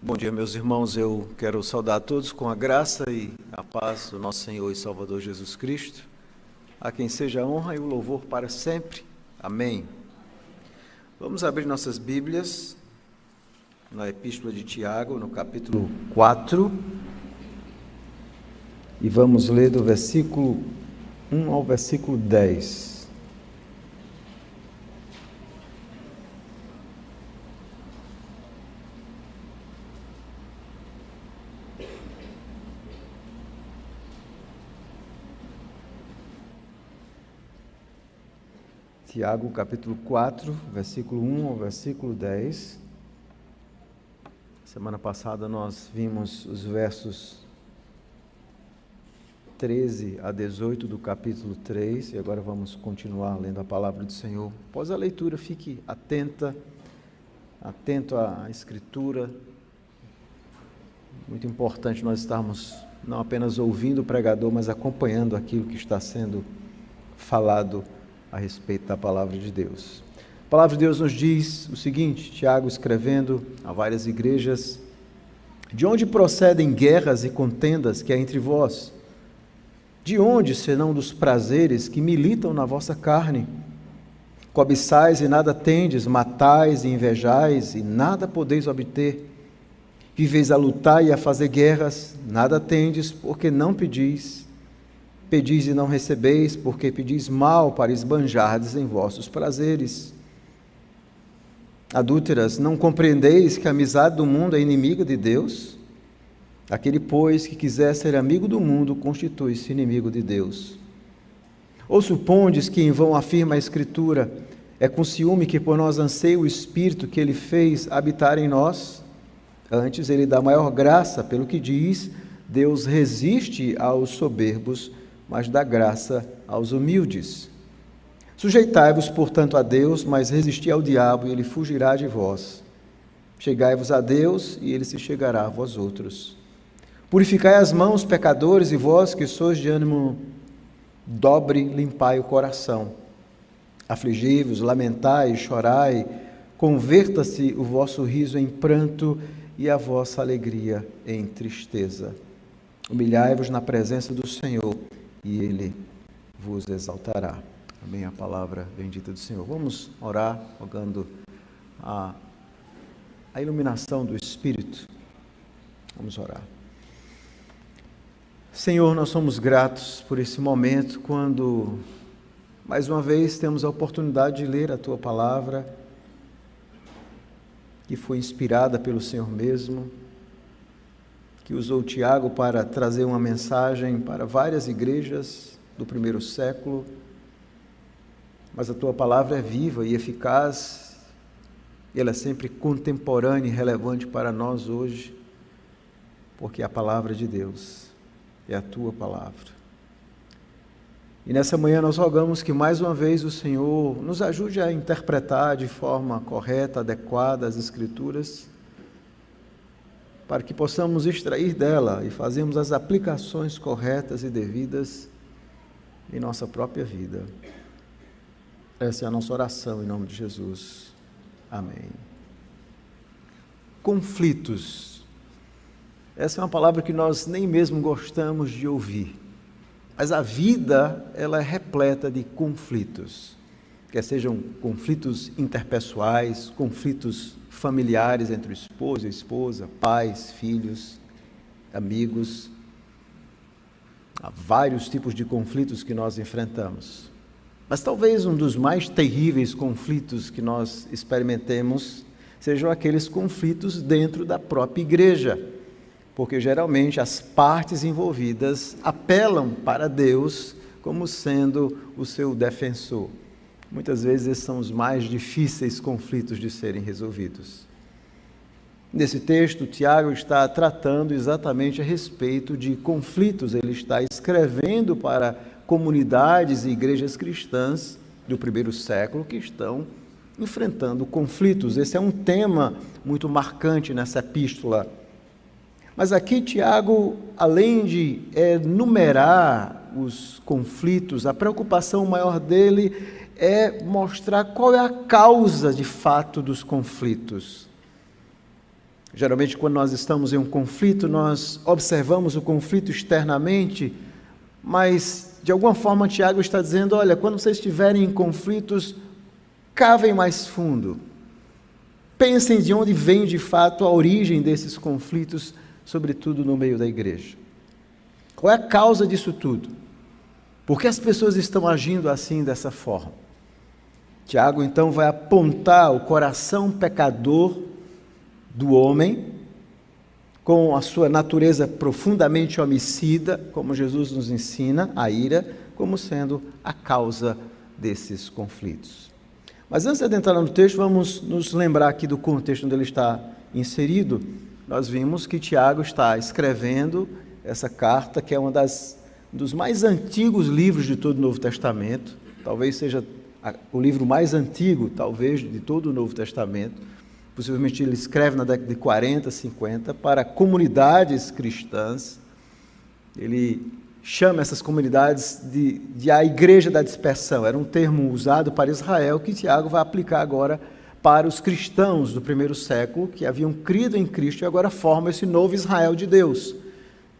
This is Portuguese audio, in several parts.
Bom dia, meus irmãos. Eu quero saudar a todos com a graça e a paz do nosso Senhor e Salvador Jesus Cristo, a quem seja a honra e o louvor para sempre. Amém. Vamos abrir nossas Bíblias na Epístola de Tiago, no capítulo 4, e vamos ler do versículo 1 ao versículo 10. Tiago, capítulo 4, versículo 1 ao versículo 10. Semana passada nós vimos os versos 13 a 18 do capítulo 3, e agora vamos continuar lendo a palavra do Senhor. Após a leitura, fique atento à Escritura. Muito importante nós estarmos não apenas ouvindo o pregador, mas acompanhando aquilo que está sendo falado a respeito da palavra de Deus. A palavra de Deus nos diz o seguinte, Tiago escrevendo a várias igrejas: de onde procedem guerras e contendas que há entre vós? De onde, senão dos prazeres que militam na vossa carne? Cobiçais e nada tendes, matais e invejais e nada podeis obter. Viveis a lutar e a fazer guerras, nada tendes, porque não pedis. Pedis e não recebeis, porque pedis mal para esbanjardes em vossos prazeres. Adúlteras, não compreendeis que a amizade do mundo é inimiga de Deus? Aquele, pois, que quiser ser amigo do mundo, constitui-se inimigo de Deus. Ou supondes que em vão afirma a Escritura: é com ciúme que por nós anseia o Espírito que Ele fez habitar em nós? Antes, Ele dá maior graça, pelo que diz: Deus resiste aos soberbos, mas dá graça aos humildes. Sujeitai-vos, portanto, a Deus, mas resisti ao diabo, e ele fugirá de vós. Chegai-vos a Deus, e ele se chegará a vós outros. Purificai as mãos, pecadores, e vós que sois de ânimo dobre, limpai o coração. Afligi-vos, lamentai, chorai, converta-se o vosso riso em pranto e a vossa alegria em tristeza. Humilhai-vos na presença do Senhor, e Ele vos exaltará. Amém, a palavra bendita do Senhor. Vamos orar, rogando a iluminação do Espírito. Vamos orar. Senhor, nós somos gratos por esse momento, quando, mais uma vez, temos a oportunidade de ler a Tua palavra, que foi inspirada pelo Senhor mesmo, que usou Tiago para trazer uma mensagem para várias igrejas do primeiro século, mas a Tua palavra é viva e eficaz, e ela é sempre contemporânea e relevante para nós hoje, porque a palavra de Deus é a Tua palavra. E nessa manhã nós rogamos que mais uma vez o Senhor nos ajude a interpretar de forma correta, adequada as Escrituras, para que possamos extrair dela e fazermos as aplicações corretas e devidas em nossa própria vida. Essa é a nossa oração em nome de Jesus. Amém. Conflitos. Essa é uma palavra que nós nem mesmo gostamos de ouvir, mas a vida, ela é repleta de conflitos, quer sejam conflitos interpessoais, conflitos familiares entre o esposo e a esposa, pais, filhos, amigos. Há vários tipos de conflitos que nós enfrentamos. Mas talvez um dos mais terríveis conflitos que nós experimentemos sejam aqueles conflitos dentro da própria igreja, porque geralmente as partes envolvidas apelam para Deus como sendo o seu defensor. Muitas vezes esses são os mais difíceis conflitos de serem resolvidos. Nesse texto, Tiago está tratando exatamente a respeito de conflitos. Ele está escrevendo para comunidades e igrejas cristãs do primeiro século que estão enfrentando conflitos. Esse é um tema muito marcante nessa epístola. Mas aqui Tiago, além de enumerar os conflitos, a preocupação maior dele é mostrar qual é a causa de fato dos conflitos. Geralmente, quando nós estamos em um conflito, nós observamos o conflito externamente, mas, de alguma forma, Tiago está dizendo, olha, quando vocês estiverem em conflitos, cavem mais fundo. Pensem de onde vem, de fato, a origem desses conflitos, sobretudo no meio da igreja. Qual é a causa disso tudo? Por que as pessoas estão agindo assim, dessa forma? Tiago, então, vai apontar o coração pecador do homem, com a sua natureza profundamente homicida, como Jesus nos ensina, a ira, como sendo a causa desses conflitos. Mas antes de adentrar no texto, vamos nos lembrar aqui do contexto onde ele está inserido. Nós vimos que Tiago está escrevendo essa carta, que é dos mais antigos livros de todo o Novo Testamento, talvez seja o livro mais antigo, talvez, de todo o Novo Testamento. Possivelmente ele escreve na década de 40, 50, para comunidades cristãs. Ele chama essas comunidades de a igreja da dispersão. Era um termo usado para Israel, que Tiago vai aplicar agora para os cristãos do primeiro século, que haviam crido em Cristo e agora formam esse novo Israel de Deus.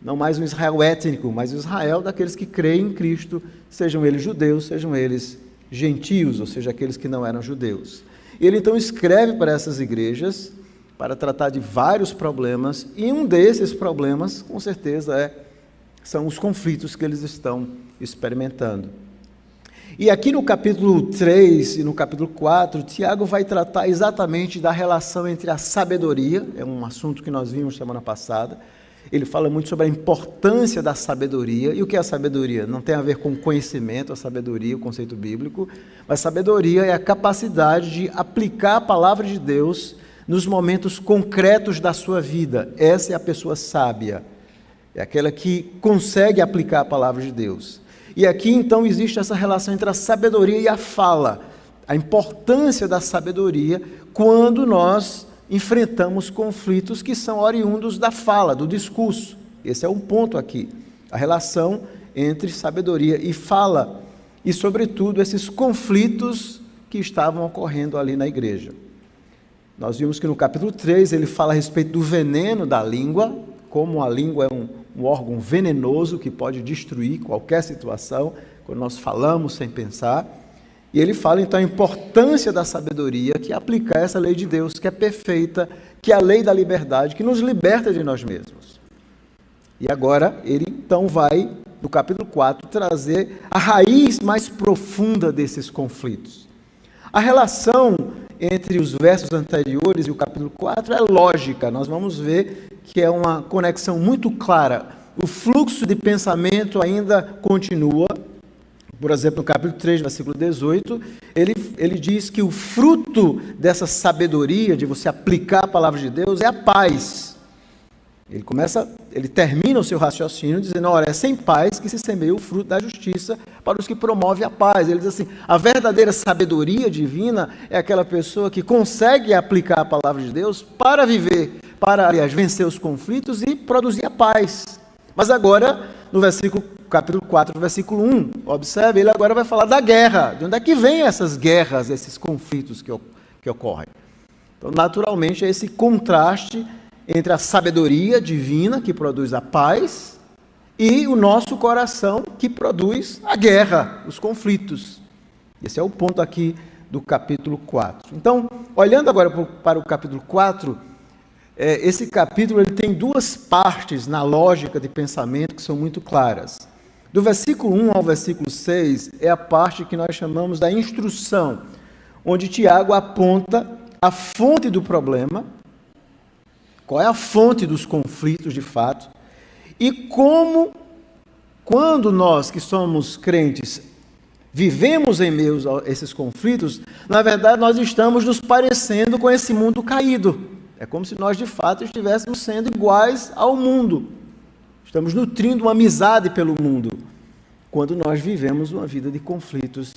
Não mais um Israel étnico, mas o Israel daqueles que creem em Cristo, sejam eles judeus, sejam eles gentios, ou seja, aqueles que não eram judeus. Ele então escreve para essas igrejas para tratar de vários problemas, e um desses problemas, com certeza, são os conflitos que eles estão experimentando. E aqui no capítulo 3 e no capítulo 4, Tiago vai tratar exatamente da relação entre a sabedoria, é um assunto que nós vimos semana passada. Ele fala muito sobre a importância da sabedoria. E o que é a sabedoria? Não tem a ver com conhecimento, a sabedoria, o conceito bíblico, mas sabedoria é a capacidade de aplicar a palavra de Deus nos momentos concretos da sua vida. Essa é a pessoa sábia, é aquela que consegue aplicar a palavra de Deus. E aqui então existe essa relação entre a sabedoria e a fala, a importância da sabedoria quando nós enfrentamos conflitos que são oriundos da fala, do discurso. Esse é um ponto aqui, a relação entre sabedoria e fala, e sobretudo esses conflitos que estavam ocorrendo ali na igreja. Nós vimos que no capítulo 3 ele fala a respeito do veneno da língua, como a língua é um órgão venenoso que pode destruir qualquer situação, quando nós falamos sem pensar. E ele fala então a importância da sabedoria, que é aplicar essa lei de Deus, que é perfeita, que é a lei da liberdade, que nos liberta de nós mesmos. E agora ele então vai, no capítulo 4, trazer a raiz mais profunda desses conflitos. A relação entre os versos anteriores e o capítulo 4 é lógica, nós vamos ver que é uma conexão muito clara. O fluxo de pensamento ainda continua. Por exemplo, no capítulo 3, versículo 18, ele diz que o fruto dessa sabedoria, de você aplicar a palavra de Deus, é a paz. Ele termina o seu raciocínio dizendo, olha, é sem paz que se semeia o fruto da justiça para os que promovem a paz. Ele diz assim, a verdadeira sabedoria divina é aquela pessoa que consegue aplicar a palavra de Deus para viver, para, aliás, vencer os conflitos e produzir a paz. Mas agora, no capítulo 4, versículo 1, observe, ele agora vai falar da guerra. De onde é que vêm essas guerras, esses conflitos que ocorrem? Então, naturalmente, é esse contraste entre a sabedoria divina, que produz a paz, e o nosso coração, que produz a guerra, os conflitos. Esse é o ponto aqui do capítulo 4. Então, olhando agora para o capítulo 4, esse capítulo ele tem duas partes na lógica de pensamento que são muito claras. Do versículo 1 ao versículo 6 é a parte que nós chamamos da instrução, onde Tiago aponta a fonte do problema, qual é a fonte dos conflitos de fato, e como, quando nós que somos crentes vivemos em meio a esses conflitos, na verdade nós estamos nos parecendo com esse mundo caído. É como se nós, de fato, estivéssemos sendo iguais ao mundo. Estamos nutrindo uma amizade pelo mundo, quando nós vivemos uma vida de conflitos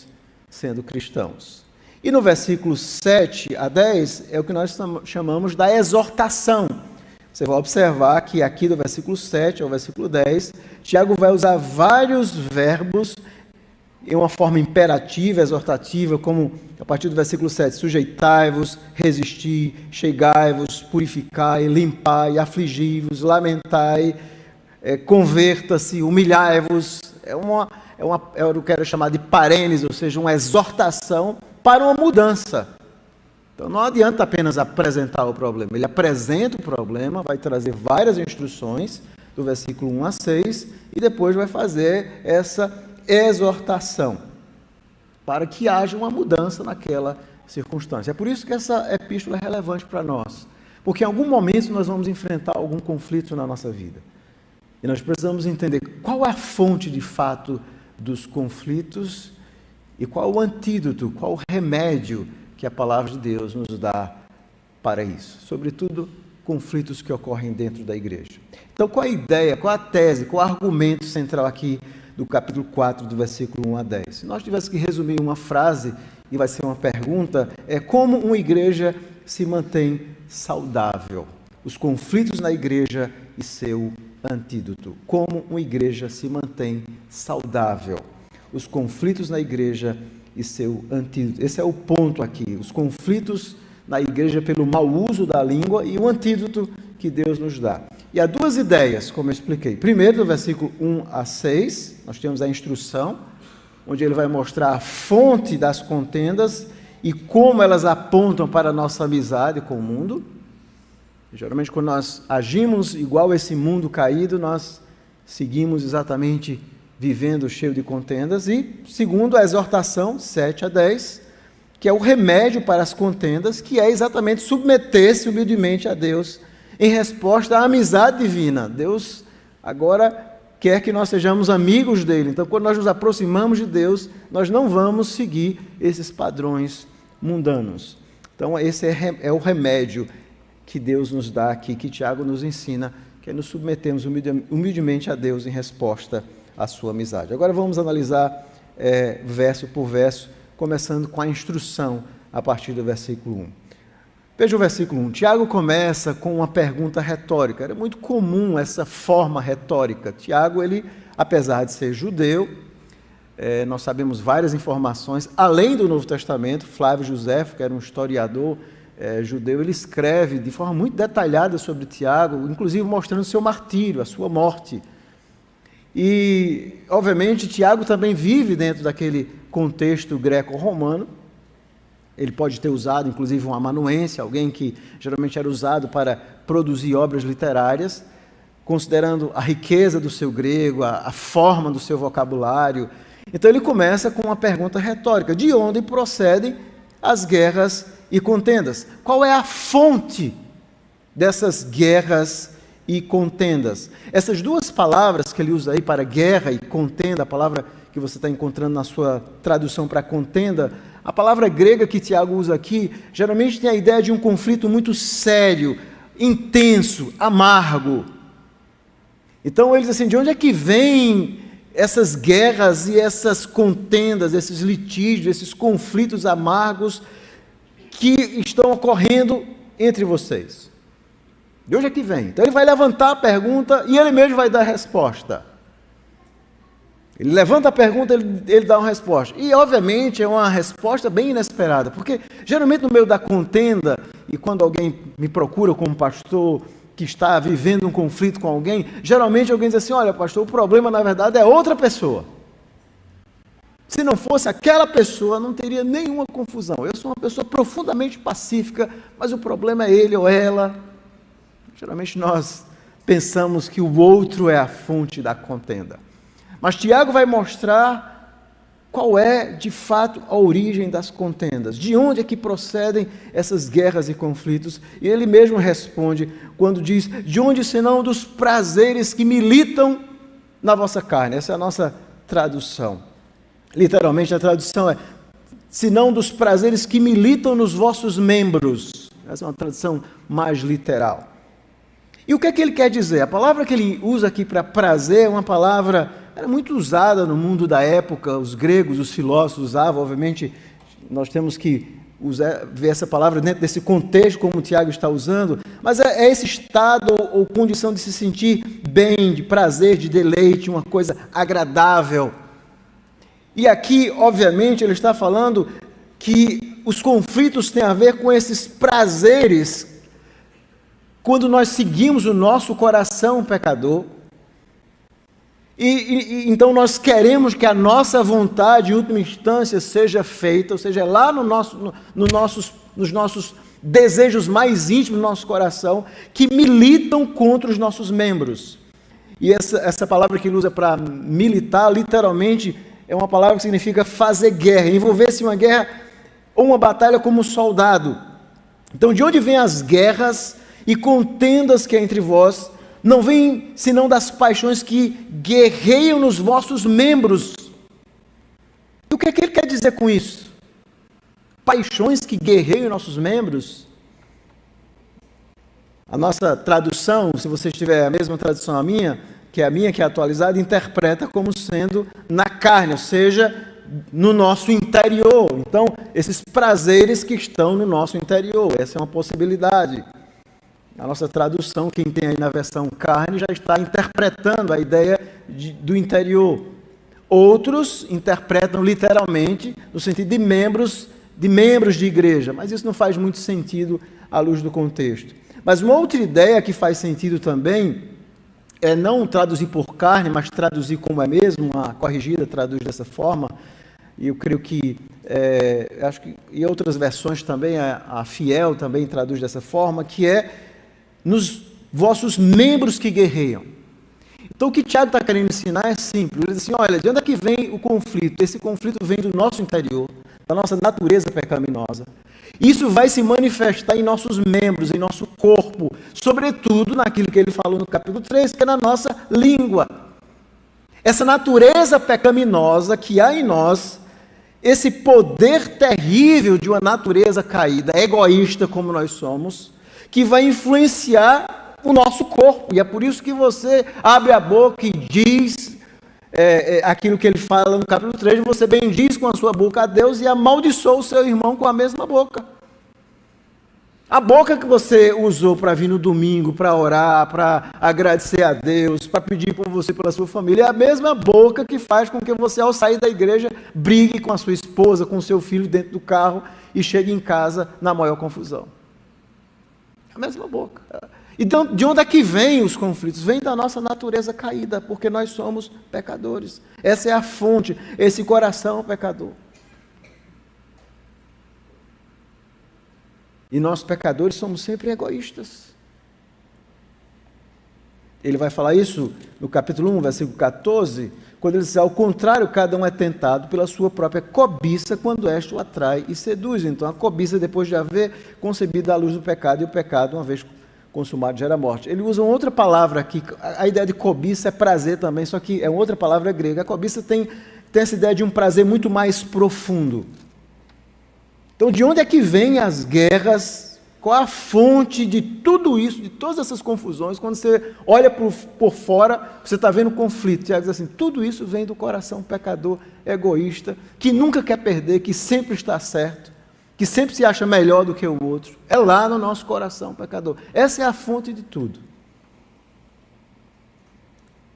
sendo cristãos. E no versículo 7 a 10, é o que nós chamamos da exortação. Você vai observar que aqui do versículo 7 ao versículo 10, Tiago vai usar vários verbos em uma forma imperativa, exortativa, como a partir do versículo 7, sujeitai-vos, resisti, chegai-vos, purificai, limpai, afligi-vos, lamentai, converta-se, humilhai-vos. Eu quero chamar de parênese, ou seja, uma exortação para uma mudança. Então não adianta apenas apresentar o problema, ele apresenta o problema, vai trazer várias instruções, do versículo 1 a 6, e depois vai fazer essa exortação, para que haja uma mudança naquela circunstância. É por isso que essa epístola é relevante para nós, porque em algum momento nós vamos enfrentar algum conflito na nossa vida, e nós precisamos entender qual é a fonte de fato dos conflitos, e qual o antídoto, qual o remédio que a palavra de Deus nos dá para isso, sobretudo conflitos que ocorrem dentro da igreja. Então, qual a ideia, qual a tese, qual o argumento central aqui do capítulo 4, do versículo 1 a 10? Se nós tivéssemos que resumir uma frase, e vai ser uma pergunta, é como uma igreja se mantém saudável? Os conflitos na igreja e seu antídoto. Como uma igreja se mantém saudável? Os conflitos na igreja e seu antídoto. Esse é o ponto aqui. Os conflitos na igreja pelo mau uso da língua e o antídoto que Deus nos dá. E há duas ideias, como eu expliquei. Primeiro, do versículo 1 a 6, nós temos a instrução, onde ele vai mostrar a fonte das contendas e como elas apontam para a nossa amizade com o mundo. Geralmente, quando nós agimos igual a esse mundo caído, nós seguimos exatamente vivendo cheio de contendas. E, segundo, a exortação, 7 a 10, que é o remédio para as contendas, que é exatamente submeter-se humildemente a Deus em resposta à amizade divina. Deus agora quer que nós sejamos amigos dele. Então, quando nós nos aproximamos de Deus, nós não vamos seguir esses padrões mundanos. Então, esse é o remédio que Deus nos dá aqui, que Tiago nos ensina, que é nos submetermos humildemente a Deus em resposta à sua amizade. Agora vamos analisar verso por verso, começando com a instrução a partir do versículo 1. Veja o versículo 1. Tiago começa com uma pergunta retórica. Era muito comum essa forma retórica. Tiago, ele, apesar de ser judeu, nós sabemos várias informações, além do Novo Testamento. Flávio Josefo, que era um historiador judeu, ele escreve de forma muito detalhada sobre Tiago, inclusive mostrando o seu martírio, a sua morte. E, obviamente, Tiago também vive dentro daquele contexto greco-romano. Ele pode ter usado, inclusive, um amanuense, alguém que geralmente era usado para produzir obras literárias, considerando a riqueza do seu grego, a forma do seu vocabulário. Então, ele começa com uma pergunta retórica: de onde procedem as guerras e contendas? Qual é a fonte dessas guerras e contendas? Essas duas palavras que ele usa aí para guerra e contenda, a palavra que você está encontrando na sua tradução para contenda, a palavra grega que Tiago usa aqui, geralmente tem a ideia de um conflito muito sério, intenso, amargo. Então ele diz assim: de onde é que vêm essas guerras e essas contendas, esses litígios, esses conflitos amargos que estão ocorrendo entre vocês? De onde é que vem? Então ele vai levantar a pergunta e ele mesmo vai dar a resposta. Ele levanta a pergunta, ele dá uma resposta. E, obviamente, é uma resposta bem inesperada, porque, geralmente, no meio da contenda, e quando alguém me procura como pastor, que está vivendo um conflito com alguém, geralmente alguém diz assim: olha, pastor, o problema, na verdade, é outra pessoa. Se não fosse aquela pessoa, não teria nenhuma confusão. Eu sou uma pessoa profundamente pacífica, mas o problema é ele ou ela. Geralmente, nós pensamos que o outro é a fonte da contenda. Mas Tiago vai mostrar qual é, de fato, a origem das contendas. De onde é que procedem essas guerras e conflitos? E ele mesmo responde quando diz: de onde senão dos prazeres que militam na vossa carne? Essa é a nossa tradução. Literalmente, a tradução é: senão dos prazeres que militam nos vossos membros. Essa é uma tradução mais literal. E o que é que ele quer dizer? A palavra que ele usa aqui para prazer é uma palavra... era muito usada no mundo da época, os gregos, os filósofos usavam, obviamente, nós temos que ver essa palavra dentro desse contexto, como o Tiago está usando, mas é esse estado ou condição de se sentir bem, de prazer, de deleite, uma coisa agradável. E aqui, obviamente, ele está falando que os conflitos têm a ver com esses prazeres, quando nós seguimos o nosso coração pecador, então nós queremos que a nossa vontade, em última instância, seja feita, ou seja, lá nos nossos desejos mais íntimos do nosso coração, que militam contra os nossos membros. E essa palavra que ele usa para militar, literalmente, é uma palavra que significa fazer guerra, envolver-se em uma guerra ou uma batalha como soldado. Então, de onde vêm as guerras e contendas que há entre vós? Não vêm senão das paixões que guerreiam nos vossos membros. E o que é que ele quer dizer com isso? Paixões que guerreiam em nossos membros? A nossa tradução, se você tiver a mesma tradução a minha, que é atualizada, interpreta como sendo na carne, ou seja, no nosso interior. Então, esses prazeres que estão no nosso interior, essa é uma possibilidade. A nossa tradução, quem tem aí na versão carne, já está interpretando a ideia do interior. Outros interpretam literalmente no sentido de membros de igreja, mas isso não faz muito sentido à luz do contexto. Mas uma outra ideia que faz sentido também é não traduzir por carne, mas traduzir como é mesmo, a corrigida traduz dessa forma, e eu creio que, acho que em outras versões também, a Fiel também traduz dessa forma, que é nos vossos membros que guerreiam. Então o que Tiago está querendo ensinar é simples, ele diz assim, olha, de onde é que vem o conflito? Esse conflito vem do nosso interior, da nossa natureza pecaminosa. Isso vai se manifestar em nossos membros, em nosso corpo, sobretudo naquilo que ele falou no capítulo 3, que é na nossa língua. Essa natureza pecaminosa que há em nós, esse poder terrível de uma natureza caída, egoísta como nós somos, que vai influenciar o nosso corpo. E é por isso que você abre a boca e diz aquilo que ele fala no capítulo 3, você bendiz com a sua boca a Deus e amaldiçoa o seu irmão com a mesma boca. A boca que você usou para vir no domingo, para orar, para agradecer a Deus, para pedir por você, pela sua família, é a mesma boca que faz com que você, ao sair da igreja, brigue com a sua esposa, com o seu filho dentro do carro e chegue em casa na maior confusão. É a mesma boca. Então, de onde é que vêm os conflitos? Vem da nossa natureza caída, porque nós somos pecadores. Essa é a fonte, esse coração pecador. E nós, pecadores, somos sempre egoístas. Ele vai falar isso no capítulo 1, versículo 14, quando ele diz, ao contrário, cada um é tentado pela sua própria cobiça, quando esta o atrai e seduz. Então, a cobiça, depois de haver concebido a luz do pecado, e o pecado, uma vez consumado, gera morte. Ele usa uma outra palavra aqui, a ideia de cobiça é prazer também, só que é uma outra palavra grega. A cobiça tem essa ideia de um prazer muito mais profundo. Então, de onde é que vêm as guerras? Qual a fonte de tudo isso, de todas essas confusões? Quando você olha por fora, você está vendo conflito. Tiago diz assim, tudo isso vem do coração pecador, egoísta, que nunca quer perder, que sempre está certo, que sempre se acha melhor do que o outro. É lá no nosso coração pecador. Essa é a fonte de tudo.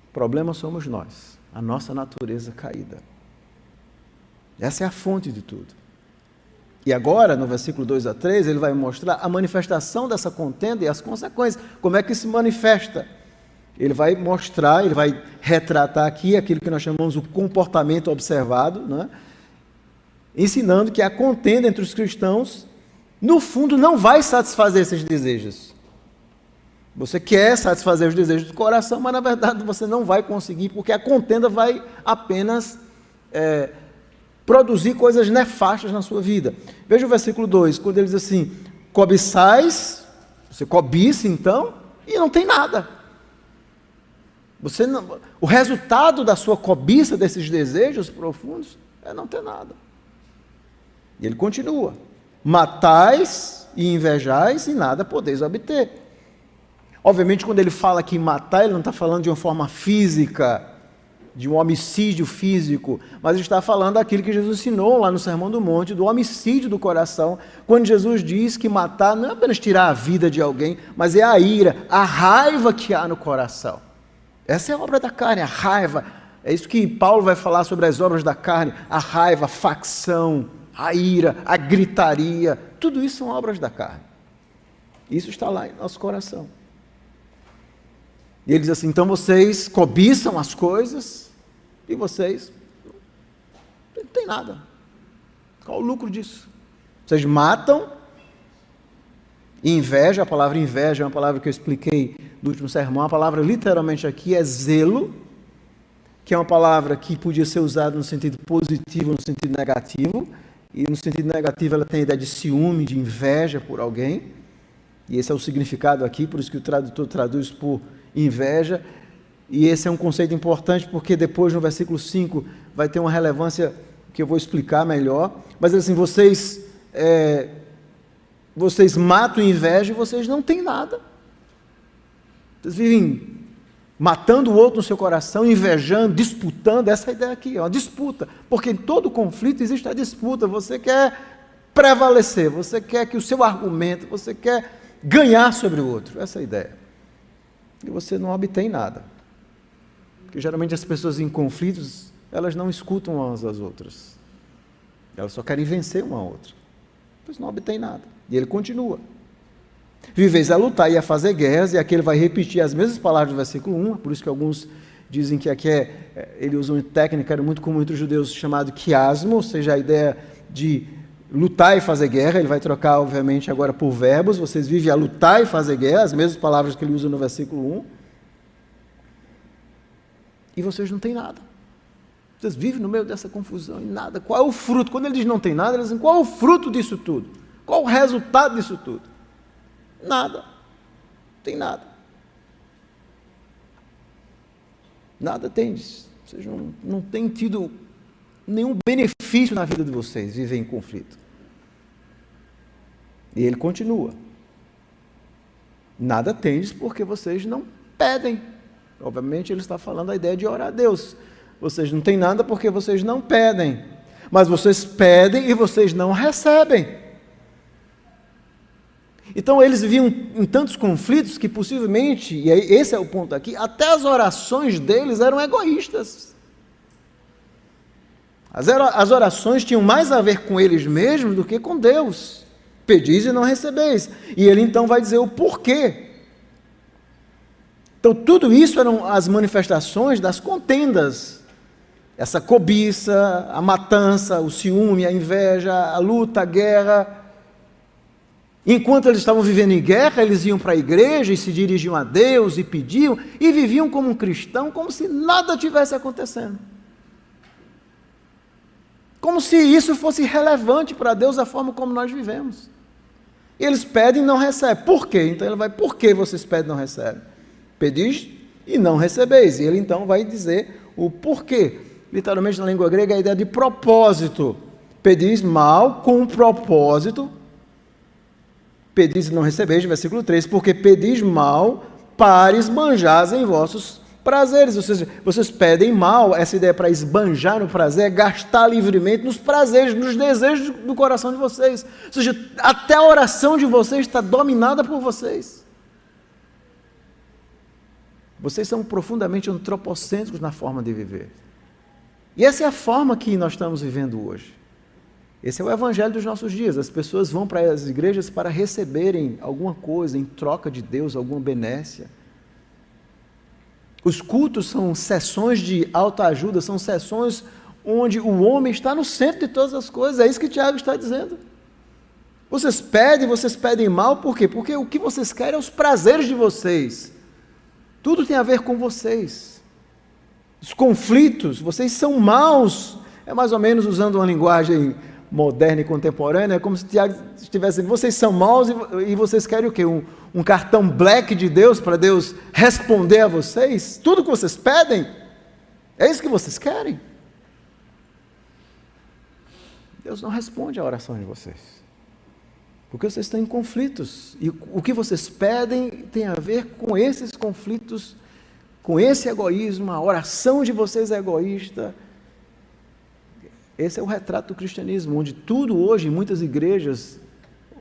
O problema somos nós, a nossa natureza caída. Essa é a fonte de tudo. E agora, no versículo 2 a 3, ele vai mostrar a manifestação dessa contenda e as consequências. Como é que se manifesta? Ele vai mostrar, ele vai retratar aqui aquilo que nós chamamos de comportamento observado, né? Ensinando que a contenda entre os cristãos, no fundo, não vai satisfazer esses desejos. Você quer satisfazer os desejos do coração, mas na verdade você não vai conseguir, porque a contenda vai apenas produzir coisas nefastas na sua vida. Veja o versículo 2, quando ele diz assim, cobiçais, você cobiça então, e não tem nada. O resultado da sua cobiça, desses desejos profundos, é não ter nada. E ele continua, matais e invejais e nada podeis obter. Obviamente, quando ele fala aqui em matar, ele não está falando de uma forma física, de um homicídio físico, mas está falando daquilo que Jesus ensinou lá no Sermão do Monte, do homicídio do coração, quando Jesus diz que matar não é apenas tirar a vida de alguém, mas é a ira, a raiva que há no coração. Essa é a obra da carne, a raiva, É isso que Paulo vai falar sobre as obras da carne, a raiva, a facção, a ira, a gritaria, tudo isso são obras da carne. Isso está lá em nosso coração. E ele diz assim, então vocês cobiçam as coisas e vocês não tem nada. Qual o lucro disso? Vocês matam, e inveja, a palavra inveja é uma palavra que eu expliquei no último sermão, a palavra literalmente aqui é zelo, que é uma palavra que podia ser usada no sentido positivo, no sentido negativo, e no sentido negativo ela tem a ideia de ciúme, de inveja por alguém, e esse é o significado aqui, por isso que o tradutor traduz por inveja, e esse é um conceito importante, porque depois no versículo 5 vai ter uma relevância que eu vou explicar melhor, mas assim, vocês matam inveja e vocês não têm nada. Vocês vivem matando o outro no seu coração, invejando, disputando, essa ideia aqui, é uma disputa, porque em todo conflito existe a disputa, você quer prevalecer, você quer que o seu argumento, você quer ganhar sobre o outro, essa é a ideia. E você não obtém nada. Porque geralmente as pessoas em conflitos, elas não escutam umas às outras. Elas só querem vencer uma a outra. Pois não obtém nada. E ele continua. Viveis a lutar e a fazer guerras, e aqui ele vai repetir as mesmas palavras do versículo 1, por isso que alguns dizem que aqui ele usa uma técnica muito comum entre os judeus chamado quiasmo, ou seja, a ideia de lutar e fazer guerra. Ele vai trocar, obviamente, agora por verbos. Vocês vivem a lutar e fazer guerra, as mesmas palavras que ele usa no versículo 1. E vocês não têm nada. Vocês vivem no meio dessa confusão e nada. Qual é o fruto? Quando ele diz não tem nada, ele diz, qual é o fruto disso tudo? Qual o resultado disso tudo? Nada. Não tem nada. Nada tendes. Vocês não têm tido nenhum benefício na vida de vocês, viver em conflito. E ele continua. Nada tendes porque vocês não pedem. Obviamente ele está falando a ideia de orar a Deus. Vocês não têm nada porque vocês não pedem. Mas vocês pedem e vocês não recebem. Então eles viviam em tantos conflitos que possivelmente, e aí esse é o ponto aqui, até as orações deles eram egoístas. As orações tinham mais a ver com eles mesmos do que com Deus. Pedis e não recebeis. E ele então vai dizer o porquê. Então tudo isso eram as manifestações das contendas. Essa cobiça, a matança, o ciúme, a inveja, a luta, a guerra. Enquanto eles estavam vivendo em guerra, eles iam para a igreja e se dirigiam a Deus e pediam, e viviam como um cristão, como se nada tivesse acontecendo. Como se isso fosse relevante para Deus, a forma como nós vivemos. E eles pedem e não recebem. Por quê? Então ele vai, por que vocês pedem e não recebem? Pedis e não recebeis. E ele então vai dizer o porquê. Literalmente na língua grega é a ideia de propósito. Pedis mal com propósito. Pedis e não recebeis, versículo 3, porque pedis mal para esbanjar em vossos prazeres. Ou seja, vocês pedem mal, essa ideia para esbanjar no prazer, é gastar livremente nos prazeres, nos desejos do coração de vocês. Ou seja, até a oração de vocês está dominada por vocês. Vocês são profundamente antropocêntricos na forma de viver. E essa é a forma que nós estamos vivendo hoje. Esse é o evangelho dos nossos dias. As pessoas vão para as igrejas para receberem alguma coisa em troca de Deus, alguma benécia. Os cultos são sessões de autoajuda, são sessões onde o homem está no centro de todas as coisas. É isso que Tiago está dizendo. Vocês pedem mal, por quê? Porque o que vocês querem é os prazeres de vocês. Tudo tem a ver com vocês. Os conflitos, vocês são maus. É mais ou menos usando uma linguagem moderna e contemporânea, é como se Tiago estivesse dizendo, vocês são maus e vocês querem o quê? Um cartão black de Deus para Deus responder a vocês? Tudo que vocês pedem? É isso que vocês querem? Deus não responde à oração de vocês. Porque vocês estão em conflitos. E o que vocês pedem tem a ver com esses conflitos, com esse egoísmo, a oração de vocês é egoísta. Esse é o retrato do cristianismo, onde tudo hoje, em muitas igrejas,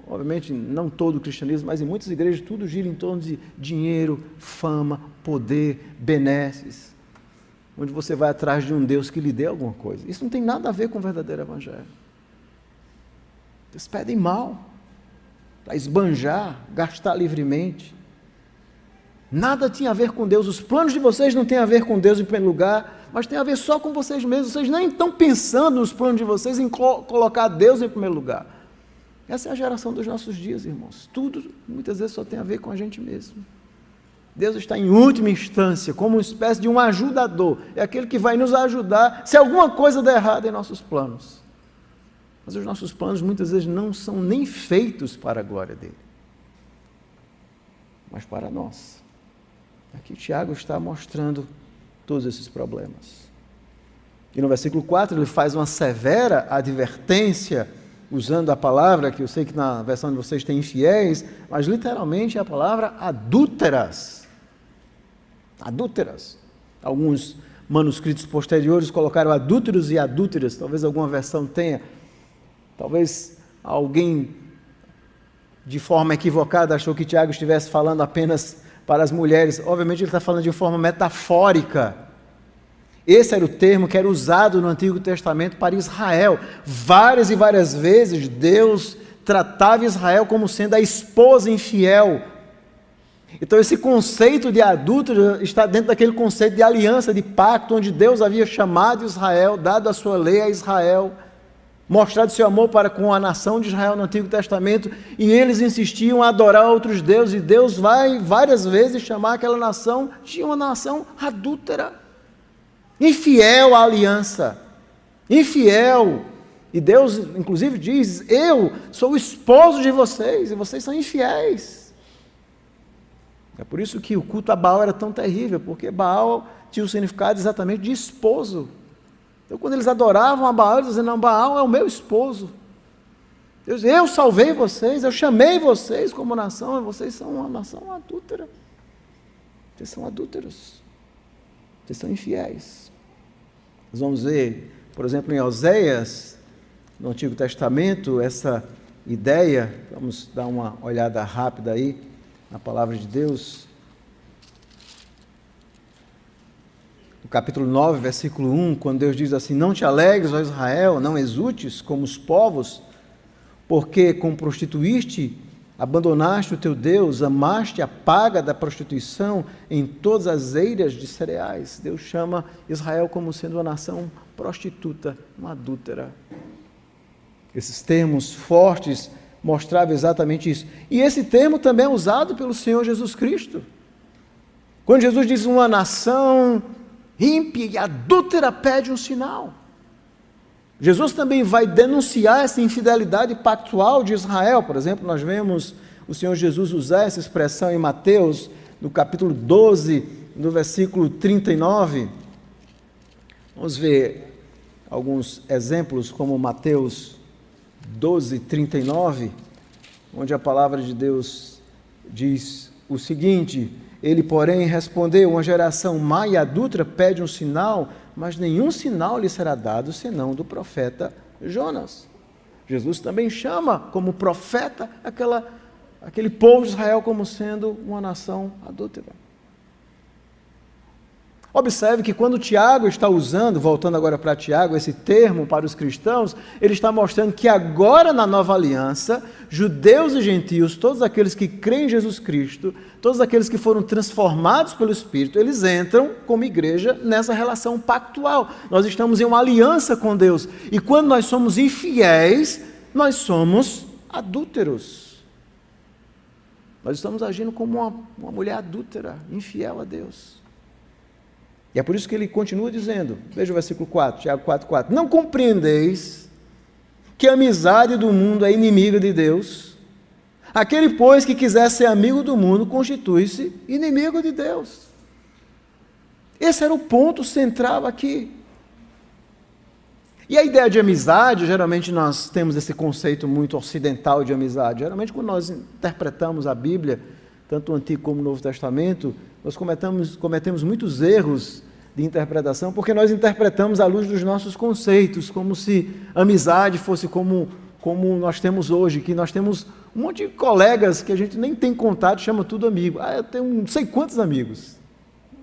obviamente não todo o cristianismo, mas em muitas igrejas tudo gira em torno de dinheiro, fama, poder, benesses. onde você vai atrás de um Deus que lhe dê alguma coisa. Isso não tem nada a ver com o verdadeiro evangelho. Eles pedem mal, para esbanjar, gastar livremente. Nada tinha a ver com Deus. Os planos de vocês não têm a ver com Deus em primeiro lugar, mas tem a ver só com vocês mesmos. Vocês nem estão pensando nos planos de vocês em colocar Deus em primeiro lugar. Essa é a geração dos nossos dias, irmãos. Tudo, muitas vezes, só tem a ver com a gente mesmo. Deus está em última instância, como uma espécie de um ajudador. É aquele que vai nos ajudar se alguma coisa der errado em nossos planos. Mas os nossos planos, muitas vezes, não são nem feitos para a glória dele, mas para nós. Aqui Tiago está mostrando todos esses problemas. E no versículo 4 ele faz uma severa advertência, usando a palavra, que eu sei que na versão de vocês tem infiéis, mas literalmente é a palavra adúlteras. Adúlteras. Alguns manuscritos posteriores colocaram adúlteros e adúlteras, talvez alguma versão tenha. Talvez alguém, de forma equivocada, achou que Tiago estivesse falando apenas para as mulheres. Obviamente ele está falando de forma metafórica. Esse era o termo que era usado no Antigo Testamento para Israel. Várias e várias vezes Deus tratava Israel como sendo a esposa infiel. Então esse conceito de adúltero está dentro daquele conceito de aliança, de pacto, onde Deus havia chamado Israel, dado a sua lei a Israel, mostrado seu amor para com a nação de Israel no Antigo Testamento, e eles insistiam a adorar outros deuses, e Deus vai várias vezes chamar aquela nação de uma nação adúltera, infiel à aliança, infiel. E Deus inclusive diz: eu sou o esposo de vocês e vocês são infiéis. É por isso que o culto a Baal era tão terrível, porque Baal tinha o significado exatamente de esposo. Então quando eles adoravam a Baal, eles diziam: não, Baal é o meu esposo. Deus, eu salvei vocês, eu chamei vocês como nação, e vocês são uma nação adúltera. Vocês são adúlteros. Vocês são infiéis. Nós vamos ver, por exemplo, em Oséias, no Antigo Testamento, essa ideia. Vamos dar uma olhada rápida aí na palavra de Deus. No capítulo 9, versículo 1, quando Deus diz assim: não te alegres, ó Israel, não exultes como os povos, porque como prostituíste, abandonaste o teu Deus, amaste a paga da prostituição em todas as eiras de cereais. Deus chama Israel como sendo uma nação prostituta, uma adúltera. Esses termos fortes mostravam exatamente isso. E esse termo também é usado pelo Senhor Jesus Cristo. Quando Jesus diz uma nação ímpia e adúltera pede um sinal. Jesus também vai denunciar essa infidelidade pactual de Israel. Por exemplo, nós vemos o Senhor Jesus usar essa expressão em Mateus, no capítulo 12, no versículo 39. Vamos ver alguns exemplos, como Mateus 12, 39, onde a palavra de Deus diz o seguinte: ele, porém, respondeu: uma geração má e adúltera pede um sinal, mas nenhum sinal lhe será dado, senão do profeta Jonas. Jesus também chama como profeta aquele povo de Israel como sendo uma nação adúltera. Observe que quando Tiago está usando, voltando agora para Tiago, esse termo para os cristãos, ele está mostrando que agora na nova aliança, judeus e gentios, todos aqueles que creem em Jesus Cristo, todos aqueles que foram transformados pelo Espírito, eles entram como igreja nessa relação pactual. Nós estamos em uma aliança com Deus, e quando nós somos infiéis, nós somos adúlteros. Nós estamos agindo como uma mulher adúltera, infiel a Deus. E é por isso que ele continua dizendo, veja o versículo 4, Tiago 4,4: não compreendeis que a amizade do mundo é inimiga de Deus? Aquele, pois, que quiser ser amigo do mundo, constitui-se inimigo de Deus. Esse era o ponto central aqui. E a ideia de amizade, geralmente nós temos esse conceito muito ocidental de amizade. Geralmente quando nós interpretamos a Bíblia, tanto o Antigo como o Novo Testamento, nós cometemos muitos erros de interpretação, porque nós interpretamos à luz dos nossos conceitos, como se amizade fosse como nós temos hoje, que nós temos um monte de colegas que a gente nem tem contato, chama tudo amigo. Eu tenho não sei quantos amigos.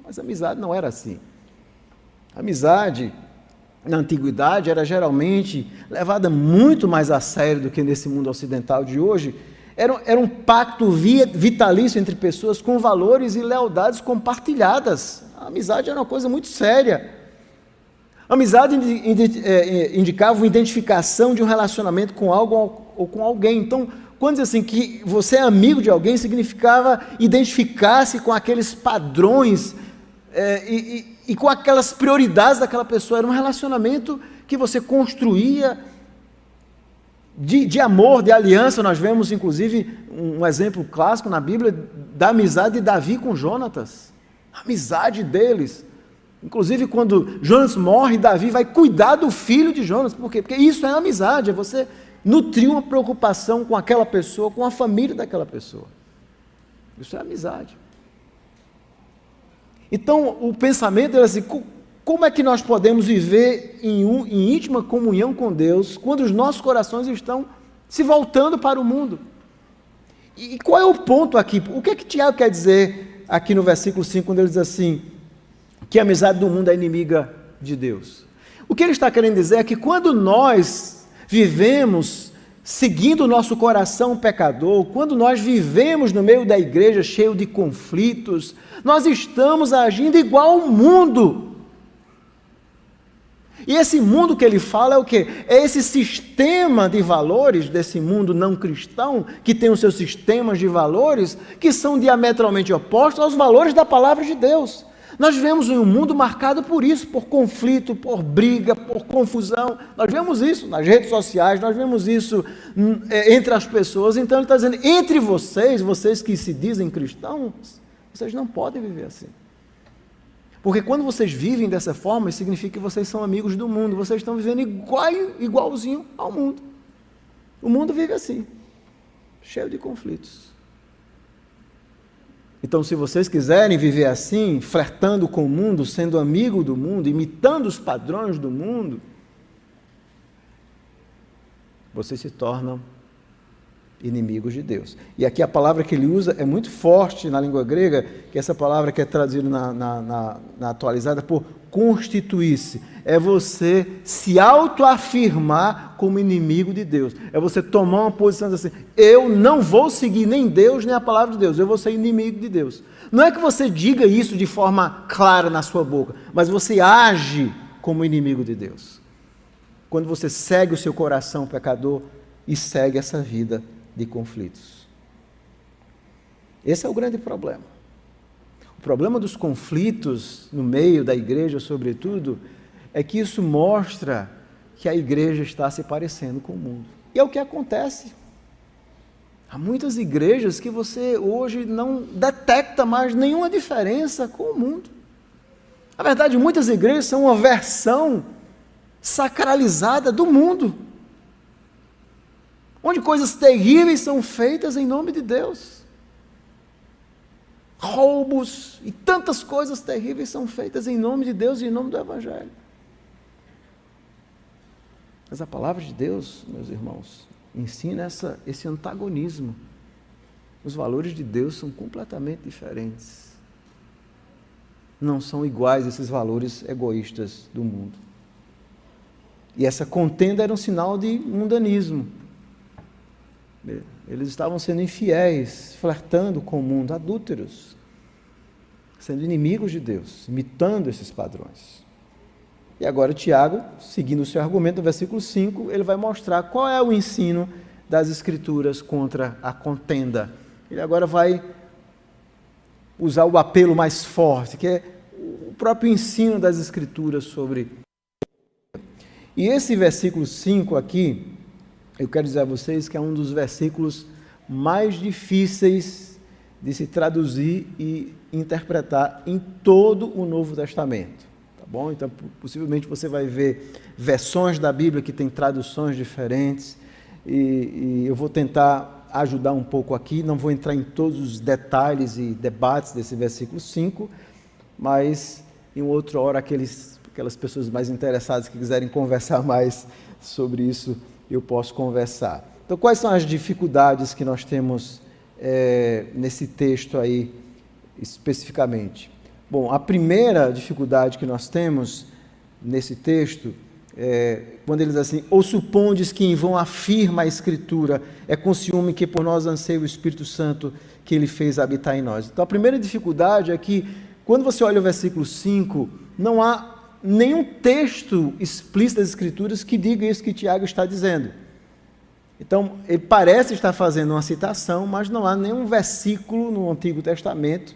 Mas a amizade não era assim. amizade, na antiguidade, era geralmente muito mais a sério do que nesse mundo ocidental de hoje. Era um pacto vitalício entre pessoas com valores e lealdades compartilhadas. A amizade era uma coisa muito séria. A amizade indicava uma identificação de um relacionamento com algo ou com alguém. Então, quando diz assim que você é amigo de alguém, significava identificar-se com aqueles padrões e com aquelas prioridades daquela pessoa. Era um relacionamento que você construía de amor, de aliança. Nós vemos, inclusive, um exemplo clássico na Bíblia da amizade de Davi com Jonatas. A amizade deles. Inclusive, quando Jonas morre, Davi vai cuidar do filho de Jonas. Por quê? Porque isso é amizade, é você nutrir uma preocupação com aquela pessoa, com a família daquela pessoa. Isso é amizade. Então, o pensamento era assim: como é que nós podemos viver em íntima comunhão com Deus quando os nossos corações estão se voltando para o mundo? E qual é o ponto aqui? O que é que Tiago quer dizer aqui no versículo 5, quando ele diz assim, que a amizade do mundo é inimiga de Deus? O que ele está querendo dizer é que quando nós vivemos seguindo o nosso coração pecador, quando nós vivemos no meio da igreja cheio de conflitos, nós estamos agindo igual ao mundo. E esse mundo que ele fala é o quê? É esse sistema de valores desse mundo não cristão, que tem os seus sistemas de valores, que são diametralmente opostos aos valores da palavra de Deus. Nós vivemos em um mundo marcado por isso, por conflito, por briga, por confusão. Nós vemos isso nas redes sociais, nós vemos isso entre as pessoas. Então ele está dizendo, entre vocês que se dizem cristãos, vocês não podem viver assim. Porque quando vocês vivem dessa forma, significa que vocês são amigos do mundo, vocês estão vivendo igualzinho ao mundo. O mundo vive assim, cheio de conflitos. Então, se vocês quiserem viver assim, flertando com o mundo, sendo amigo do mundo, imitando os padrões do mundo, vocês se tornam inimigos de Deus. E aqui a palavra que ele usa é muito forte na língua grega, que é essa palavra que é traduzida na atualizada por constituir-se. É você se autoafirmar como inimigo de Deus. É você tomar uma posição assim, eu não vou seguir nem Deus, nem a palavra de Deus, eu vou ser inimigo de Deus. Não é que você diga isso de forma clara na sua boca, mas você age como inimigo de Deus. Quando você segue o seu coração pecador e segue essa vida de conflitos. Esse é o grande problema. O problema dos conflitos no meio da igreja, sobretudo, é que isso mostra que a igreja está se parecendo com o mundo. E é o que acontece. Há muitas igrejas que você hoje não detecta mais nenhuma diferença com o mundo. Na verdade, muitas igrejas são uma versão sacralizada do mundo, onde coisas terríveis são feitas em nome de Deus. Roubos e tantas coisas terríveis são feitas em nome de Deus e em nome do Evangelho. Mas a palavra de Deus, meus irmãos, ensina esse antagonismo. Os valores de Deus são completamente diferentes. Não são iguais esses valores egoístas do mundo. E essa contenda era um sinal de mundanismo. Eles estavam sendo infiéis, flertando com o mundo, adúlteros, sendo inimigos de Deus, imitando esses padrões. E agora Tiago, seguindo o seu argumento, no versículo 5, ele vai mostrar qual é o ensino das Escrituras contra a contenda. Ele agora vai usar o apelo mais forte, que é o próprio ensino das Escrituras sobre. E esse versículo 5 aqui, eu quero dizer a vocês que é um dos versículos mais difíceis de se traduzir e interpretar em todo o Novo Testamento. Tá bom? Então, possivelmente você vai ver versões da Bíblia que têm traduções diferentes, e eu vou tentar ajudar um pouco aqui, não vou entrar em todos os detalhes e debates desse versículo 5, mas em outra hora aquelas pessoas mais interessadas que quiserem conversar mais sobre isso, eu posso conversar. Então, quais são as dificuldades que nós temos nesse texto aí, especificamente? Bom, a primeira dificuldade que nós temos nesse texto, quando ele diz assim, ou supondes que em vão afirma a Escritura, é com ciúme que por nós anseia o Espírito Santo que ele fez habitar em nós. Então a primeira dificuldade é que, quando você olha o versículo 5, não há nenhum texto explícito das Escrituras que diga isso que Tiago está dizendo. Então, ele parece estar fazendo uma citação, mas não há nenhum versículo no Antigo Testamento,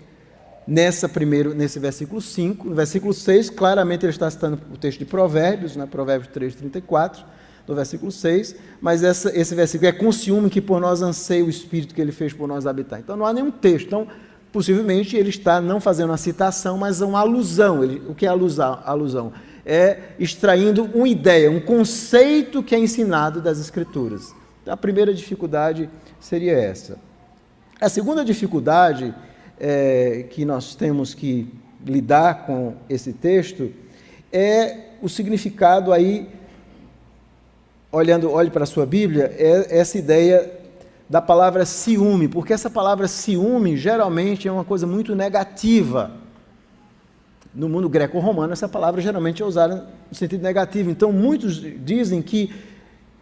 nesse versículo 5. No versículo 6, claramente ele está citando o texto de Provérbios, né? Provérbios 3:34, no versículo 6, mas esse versículo é com ciúme que por nós anseia o Espírito que ele fez por nós habitar. Então, não há nenhum texto. Então, possivelmente, ele está não fazendo uma citação, mas uma alusão. O que é alusão? É extraindo uma ideia, um conceito que é ensinado das Escrituras. Então, a primeira dificuldade seria essa. A segunda dificuldade que nós temos que lidar com esse texto é o significado aí, olhe para a sua Bíblia, é essa ideia da palavra ciúme, porque essa palavra ciúme geralmente é uma coisa muito negativa. No mundo greco-romano, essa palavra geralmente é usada no sentido negativo. Então, muitos dizem que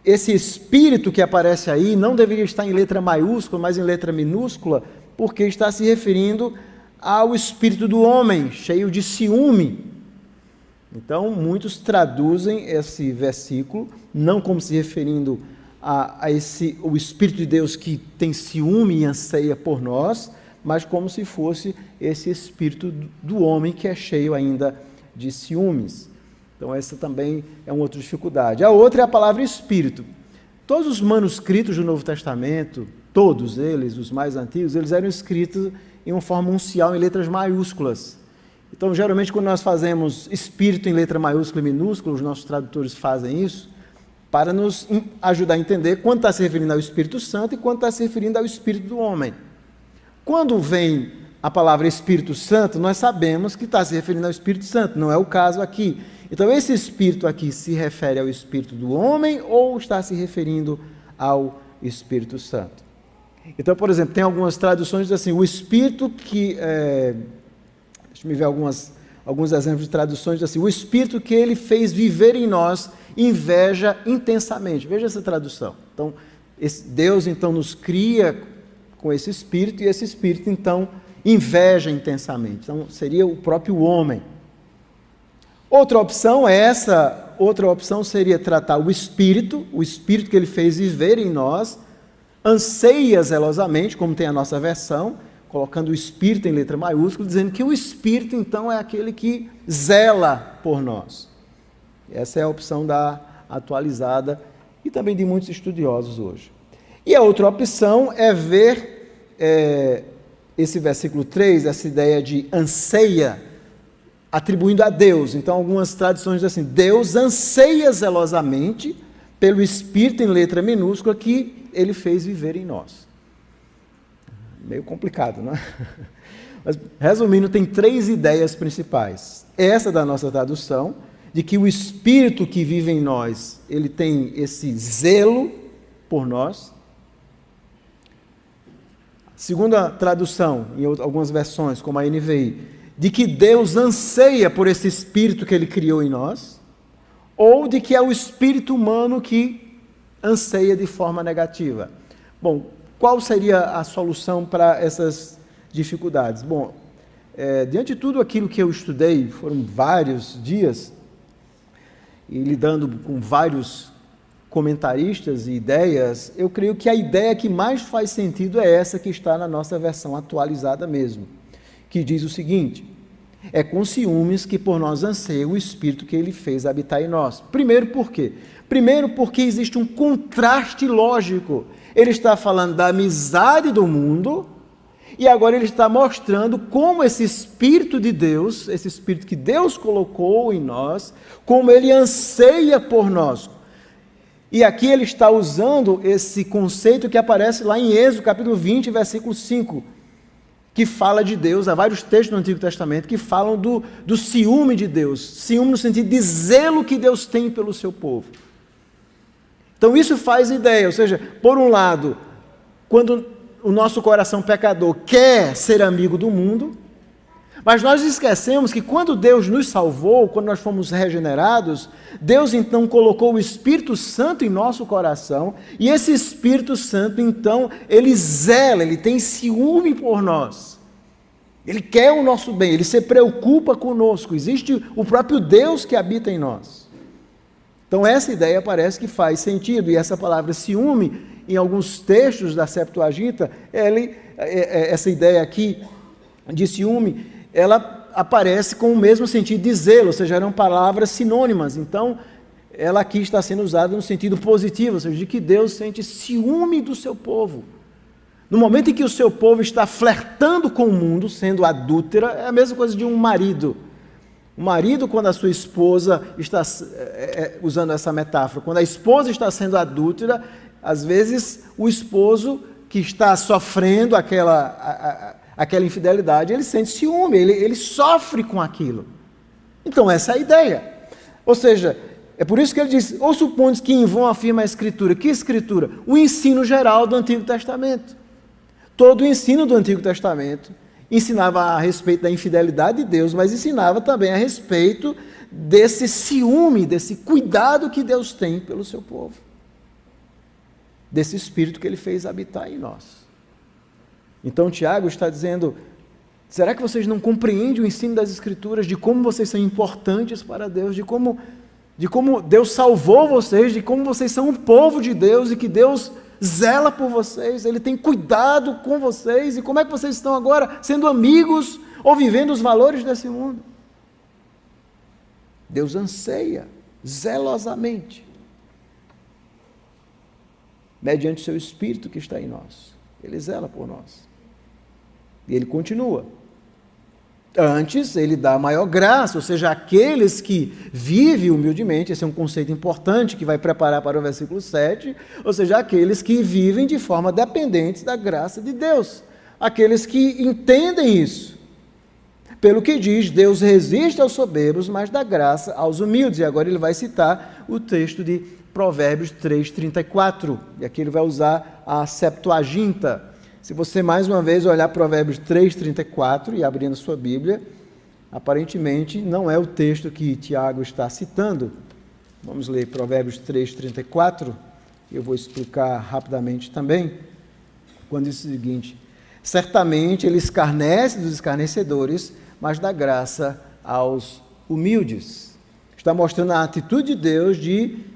esse espírito que aparece aí não deveria estar em letra maiúscula, mas em letra minúscula, porque está se referindo ao espírito do homem, cheio de ciúme. Então, muitos traduzem esse versículo, não como se referindo o Espírito de Deus que tem ciúme e anseia por nós, mas como se fosse esse espírito do homem que é cheio ainda de ciúmes. Então, essa também é uma outra dificuldade. A outra é a palavra espírito. Todos os manuscritos do Novo Testamento, todos eles, os mais antigos, eles eram escritos em uma forma uncial, em letras maiúsculas. Então, geralmente, quando nós fazemos espírito em letra maiúscula e minúscula, os nossos tradutores fazem isso para nos ajudar a entender quando está se referindo ao Espírito Santo e quando está se referindo ao Espírito do homem. Quando vem a palavra Espírito Santo, nós sabemos que está se referindo ao Espírito Santo, não é o caso aqui. Então, esse Espírito aqui se refere ao Espírito do homem ou está se referindo ao Espírito Santo? Então, por exemplo, tem algumas traduções que dizem assim, o Espírito que... deixa eu ver alguns exemplos de traduções, assim, o Espírito que ele fez viver em nós inveja intensamente. Veja essa tradução. Então, Deus, então, nos cria com esse Espírito, e esse Espírito, então, inveja intensamente. Então, seria o próprio homem. Outra opção seria tratar o Espírito que ele fez viver em nós, anseia zelosamente, como tem a nossa versão, colocando o Espírito em letra maiúscula, dizendo que o Espírito, então, é aquele que zela por nós. Essa é a opção da atualizada e também de muitos estudiosos hoje. E a outra opção é ver esse versículo 3, essa ideia de anseia, atribuindo a Deus. Então, algumas traduções dizem assim, Deus anseia zelosamente pelo Espírito em letra minúscula que ele fez viver em nós. Meio complicado, não é? Mas, resumindo, tem 3 ideias principais. Essa da nossa tradução, de que o Espírito que vive em nós, ele tem esse zelo por nós. Segunda tradução, em algumas versões, como a NVI, de que Deus anseia por esse Espírito que ele criou em nós, ou de que é o espírito humano que anseia de forma negativa. Bom, qual seria a solução para essas dificuldades? Bom, diante de tudo aquilo que eu estudei, foram vários dias, e lidando com vários comentaristas e ideias, eu creio que a ideia que mais faz sentido é essa que está na nossa versão atualizada mesmo, que diz o seguinte, é com ciúmes que por nós anseia o Espírito que ele fez habitar em nós. Primeiro, por quê? Primeiro, porque existe um contraste lógico. Ele está falando da amizade do mundo e agora ele está mostrando como esse Espírito de Deus, esse Espírito que Deus colocou em nós, como ele anseia por nós. E aqui ele está usando esse conceito que aparece lá em Êxodo, capítulo 20, versículo 5, que fala de Deus, há vários textos no Antigo Testamento que falam do ciúme de Deus, ciúme no sentido de zelo que Deus tem pelo seu povo. Então isso faz ideia, ou seja, por um lado, quando o nosso coração pecador quer ser amigo do mundo, Mas nós esquecemos que quando Deus nos salvou, quando nós fomos regenerados, Deus então colocou o Espírito Santo em nosso coração, e esse Espírito Santo então, ele zela, ele tem ciúme por nós. Ele quer o nosso bem, ele se preocupa conosco, existe o próprio Deus que habita em nós. Então essa ideia parece que faz sentido, e essa palavra ciúme, em alguns textos da Septuaginta, essa ideia aqui de ciúme, ela aparece com o mesmo sentido de zelo, ou seja, eram palavras sinônimas. Então, ela aqui está sendo usada no sentido positivo, ou seja, de que Deus sente ciúme do seu povo. No momento em que o seu povo está flertando com o mundo, sendo adúltera, é a mesma coisa de um marido. O marido, quando a sua esposa está, usando essa metáfora, quando a esposa está sendo adúltera, às vezes o esposo que está sofrendo aquela infidelidade, ele sente ciúme, ele sofre com aquilo. Então essa é a ideia. Ou seja, é por isso que ele diz, ou supondes que em vão afirma a Escritura. Que Escritura? O ensino geral do Antigo Testamento. Todo o ensino do Antigo Testamento ensinava a respeito da infidelidade de Deus, mas ensinava também a respeito desse ciúme, desse cuidado que Deus tem pelo seu povo. Desse Espírito que ele fez habitar em nós. Então Tiago está dizendo, será que vocês não compreendem o ensino das Escrituras, de como vocês são importantes para Deus, de como Deus salvou vocês, de como vocês são um povo de Deus e que Deus zela por vocês, Ele tem cuidado com vocês, e como é que vocês estão agora sendo amigos ou vivendo os valores desse mundo? Deus anseia zelosamente, mediante o seu Espírito que está em nós. Ele zela por nós. E ele continua. Antes, ele dá maior graça, ou seja, aqueles que vivem humildemente, esse é um conceito importante que vai preparar para o versículo 7, ou seja, aqueles que vivem de forma dependente da graça de Deus, aqueles que entendem isso. Pelo que diz, Deus resiste aos soberbos, mas dá graça aos humildes. E agora ele vai citar o texto de Provérbios 3:34, e aqui ele vai usar a Septuaginta. Se você mais uma vez olhar Provérbios 3:34 e abrir na sua Bíblia, aparentemente não é o texto que Tiago está citando. Vamos ler Provérbios 3:34, eu vou explicar rapidamente também, quando diz o seguinte: certamente ele escarnece dos escarnecedores, mas dá graça aos humildes. Está mostrando a atitude de Deus de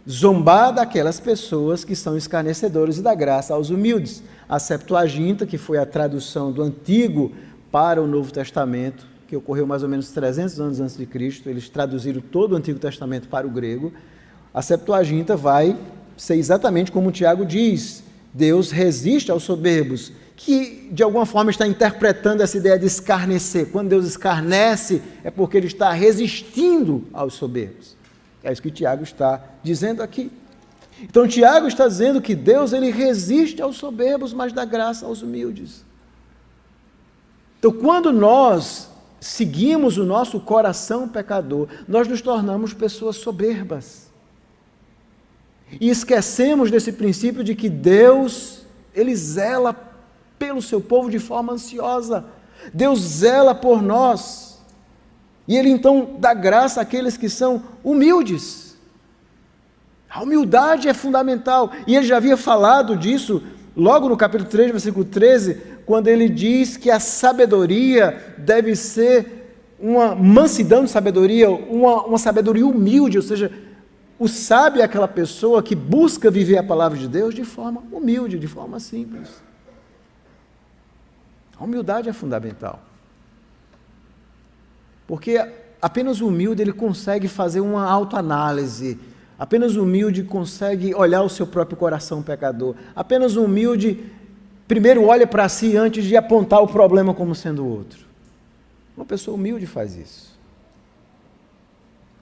zombar daquelas pessoas que são escarnecedores e dá graça aos humildes. A Septuaginta, que foi a tradução do Antigo para o Novo Testamento, que ocorreu mais ou menos 300 anos antes de Cristo, eles traduziram todo o Antigo Testamento para o grego. A Septuaginta vai ser exatamente como o Tiago diz, Deus resiste aos soberbos, que de alguma forma está interpretando essa ideia de escarnecer. Quando Deus escarnece, é porque ele está resistindo aos soberbos. É isso que Tiago está dizendo aqui. Então Tiago está dizendo que Deus ele resiste aos soberbos, mas dá graça aos humildes. Então quando nós seguimos o nosso coração pecador, nós nos tornamos pessoas soberbas. E esquecemos desse princípio de que Deus, ele zela pelo seu povo de forma ansiosa. Deus zela por nós. E ele então dá graça àqueles que são humildes. A humildade é fundamental, e ele já havia falado disso logo no capítulo 3, versículo 13, quando ele diz que a sabedoria deve ser uma mansidão de sabedoria, uma sabedoria humilde, ou seja, o sábio é aquela pessoa que busca viver a palavra de Deus de forma humilde, de forma simples. A humildade é fundamental, porque apenas o humilde ele consegue fazer uma autoanálise. Apenas o humilde consegue olhar o seu próprio coração pecador. Apenas o humilde primeiro olha para si antes de apontar o problema como sendo o outro. Uma pessoa humilde faz isso.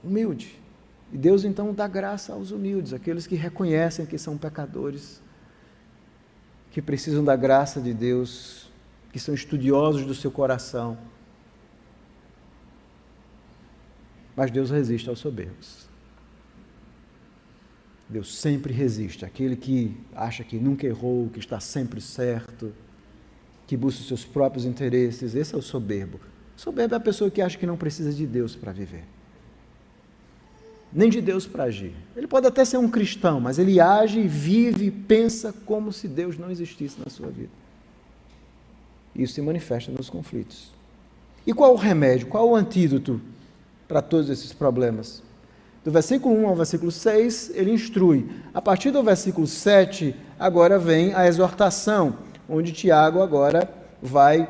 Humilde. E Deus então dá graça aos humildes, aqueles que reconhecem que são pecadores, que precisam da graça de Deus, que são estudiosos do seu coração. Mas Deus resiste aos soberbos. Deus sempre resiste, aquele que acha que nunca errou, que está sempre certo, que busca os seus próprios interesses, esse é o soberbo. Soberbo é a pessoa que acha que não precisa de Deus para viver, nem de Deus para agir. Ele pode até ser um cristão, mas ele age, vive, pensa como se Deus não existisse na sua vida. Isso se manifesta nos conflitos. E qual o remédio, qual o antídoto para todos esses problemas? Do versículo 1 ao versículo 6, ele instrui. A partir do versículo 7, agora vem a exortação, onde Tiago agora vai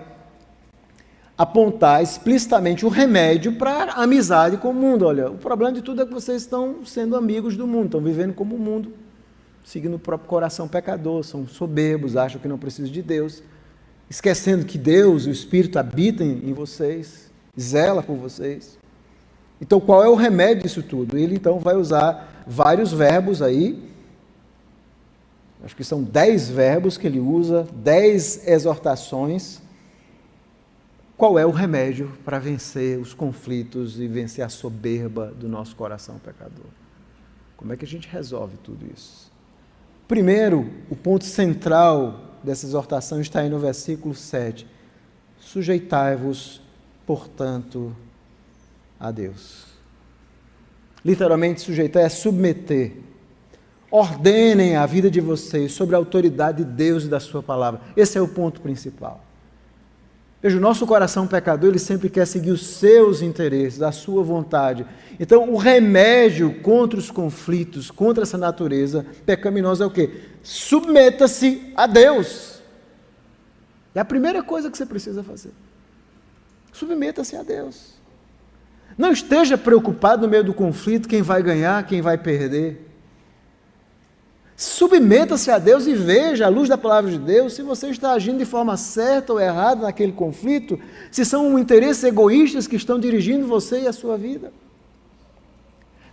apontar explicitamente o remédio para a amizade com o mundo. Olha, o problema de tudo é que vocês estão sendo amigos do mundo, estão vivendo como o mundo, seguindo o próprio coração pecador, são soberbos, acham que não precisam de Deus, esquecendo que Deus, o Espírito, habitam em vocês, zela por vocês. Então, qual é o remédio disso tudo? Ele, então, vai usar vários verbos aí, acho que são 10 verbos que ele usa, 10 exortações. Qual é o remédio para vencer os conflitos e vencer a soberba do nosso coração pecador? Como é que a gente resolve tudo isso? Primeiro, o ponto central dessa exortação está aí no versículo 7. Sujeitai-vos, portanto, a Deus. Literalmente, sujeitar é submeter. Ordenem a vida de vocês sobre a autoridade de Deus e da sua palavra. Esse é o ponto principal. Veja, o nosso coração pecador, ele sempre quer seguir os seus interesses, a sua vontade. Então, o remédio contra os conflitos, contra essa natureza pecaminosa é o quê? Submeta-se a Deus. É a primeira coisa que você precisa fazer. Submeta-se a Deus. Não esteja preocupado no meio do conflito, quem vai ganhar, quem vai perder. Submeta-se a Deus e veja, à luz da palavra de Deus, se você está agindo de forma certa ou errada naquele conflito, se são interesses egoístas que estão dirigindo você e a sua vida.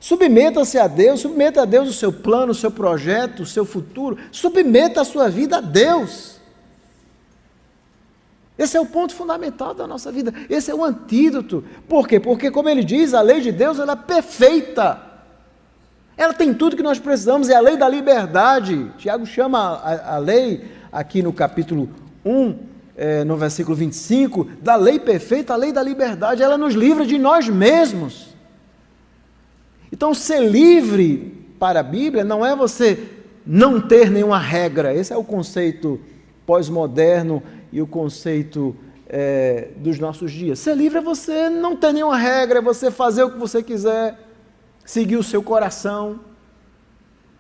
Submeta-se a Deus, submeta a Deus o seu plano, o seu projeto, o seu futuro, submeta a sua vida a Deus. Esse é o ponto fundamental da nossa vida, esse é o antídoto. Por quê? Porque, como ele diz, a lei de Deus ela é perfeita. Ela tem tudo que nós precisamos, é a lei da liberdade. Tiago chama a lei, aqui no capítulo 1, no versículo 25, da lei perfeita, a lei da liberdade. Ela nos livra de nós mesmos. Então, ser livre para a Bíblia não é você não ter nenhuma regra. Esse é o conceito pós-moderno e o conceito dos nossos dias. Ser livre é você não ter nenhuma regra, é você fazer o que você quiser, seguir o seu coração,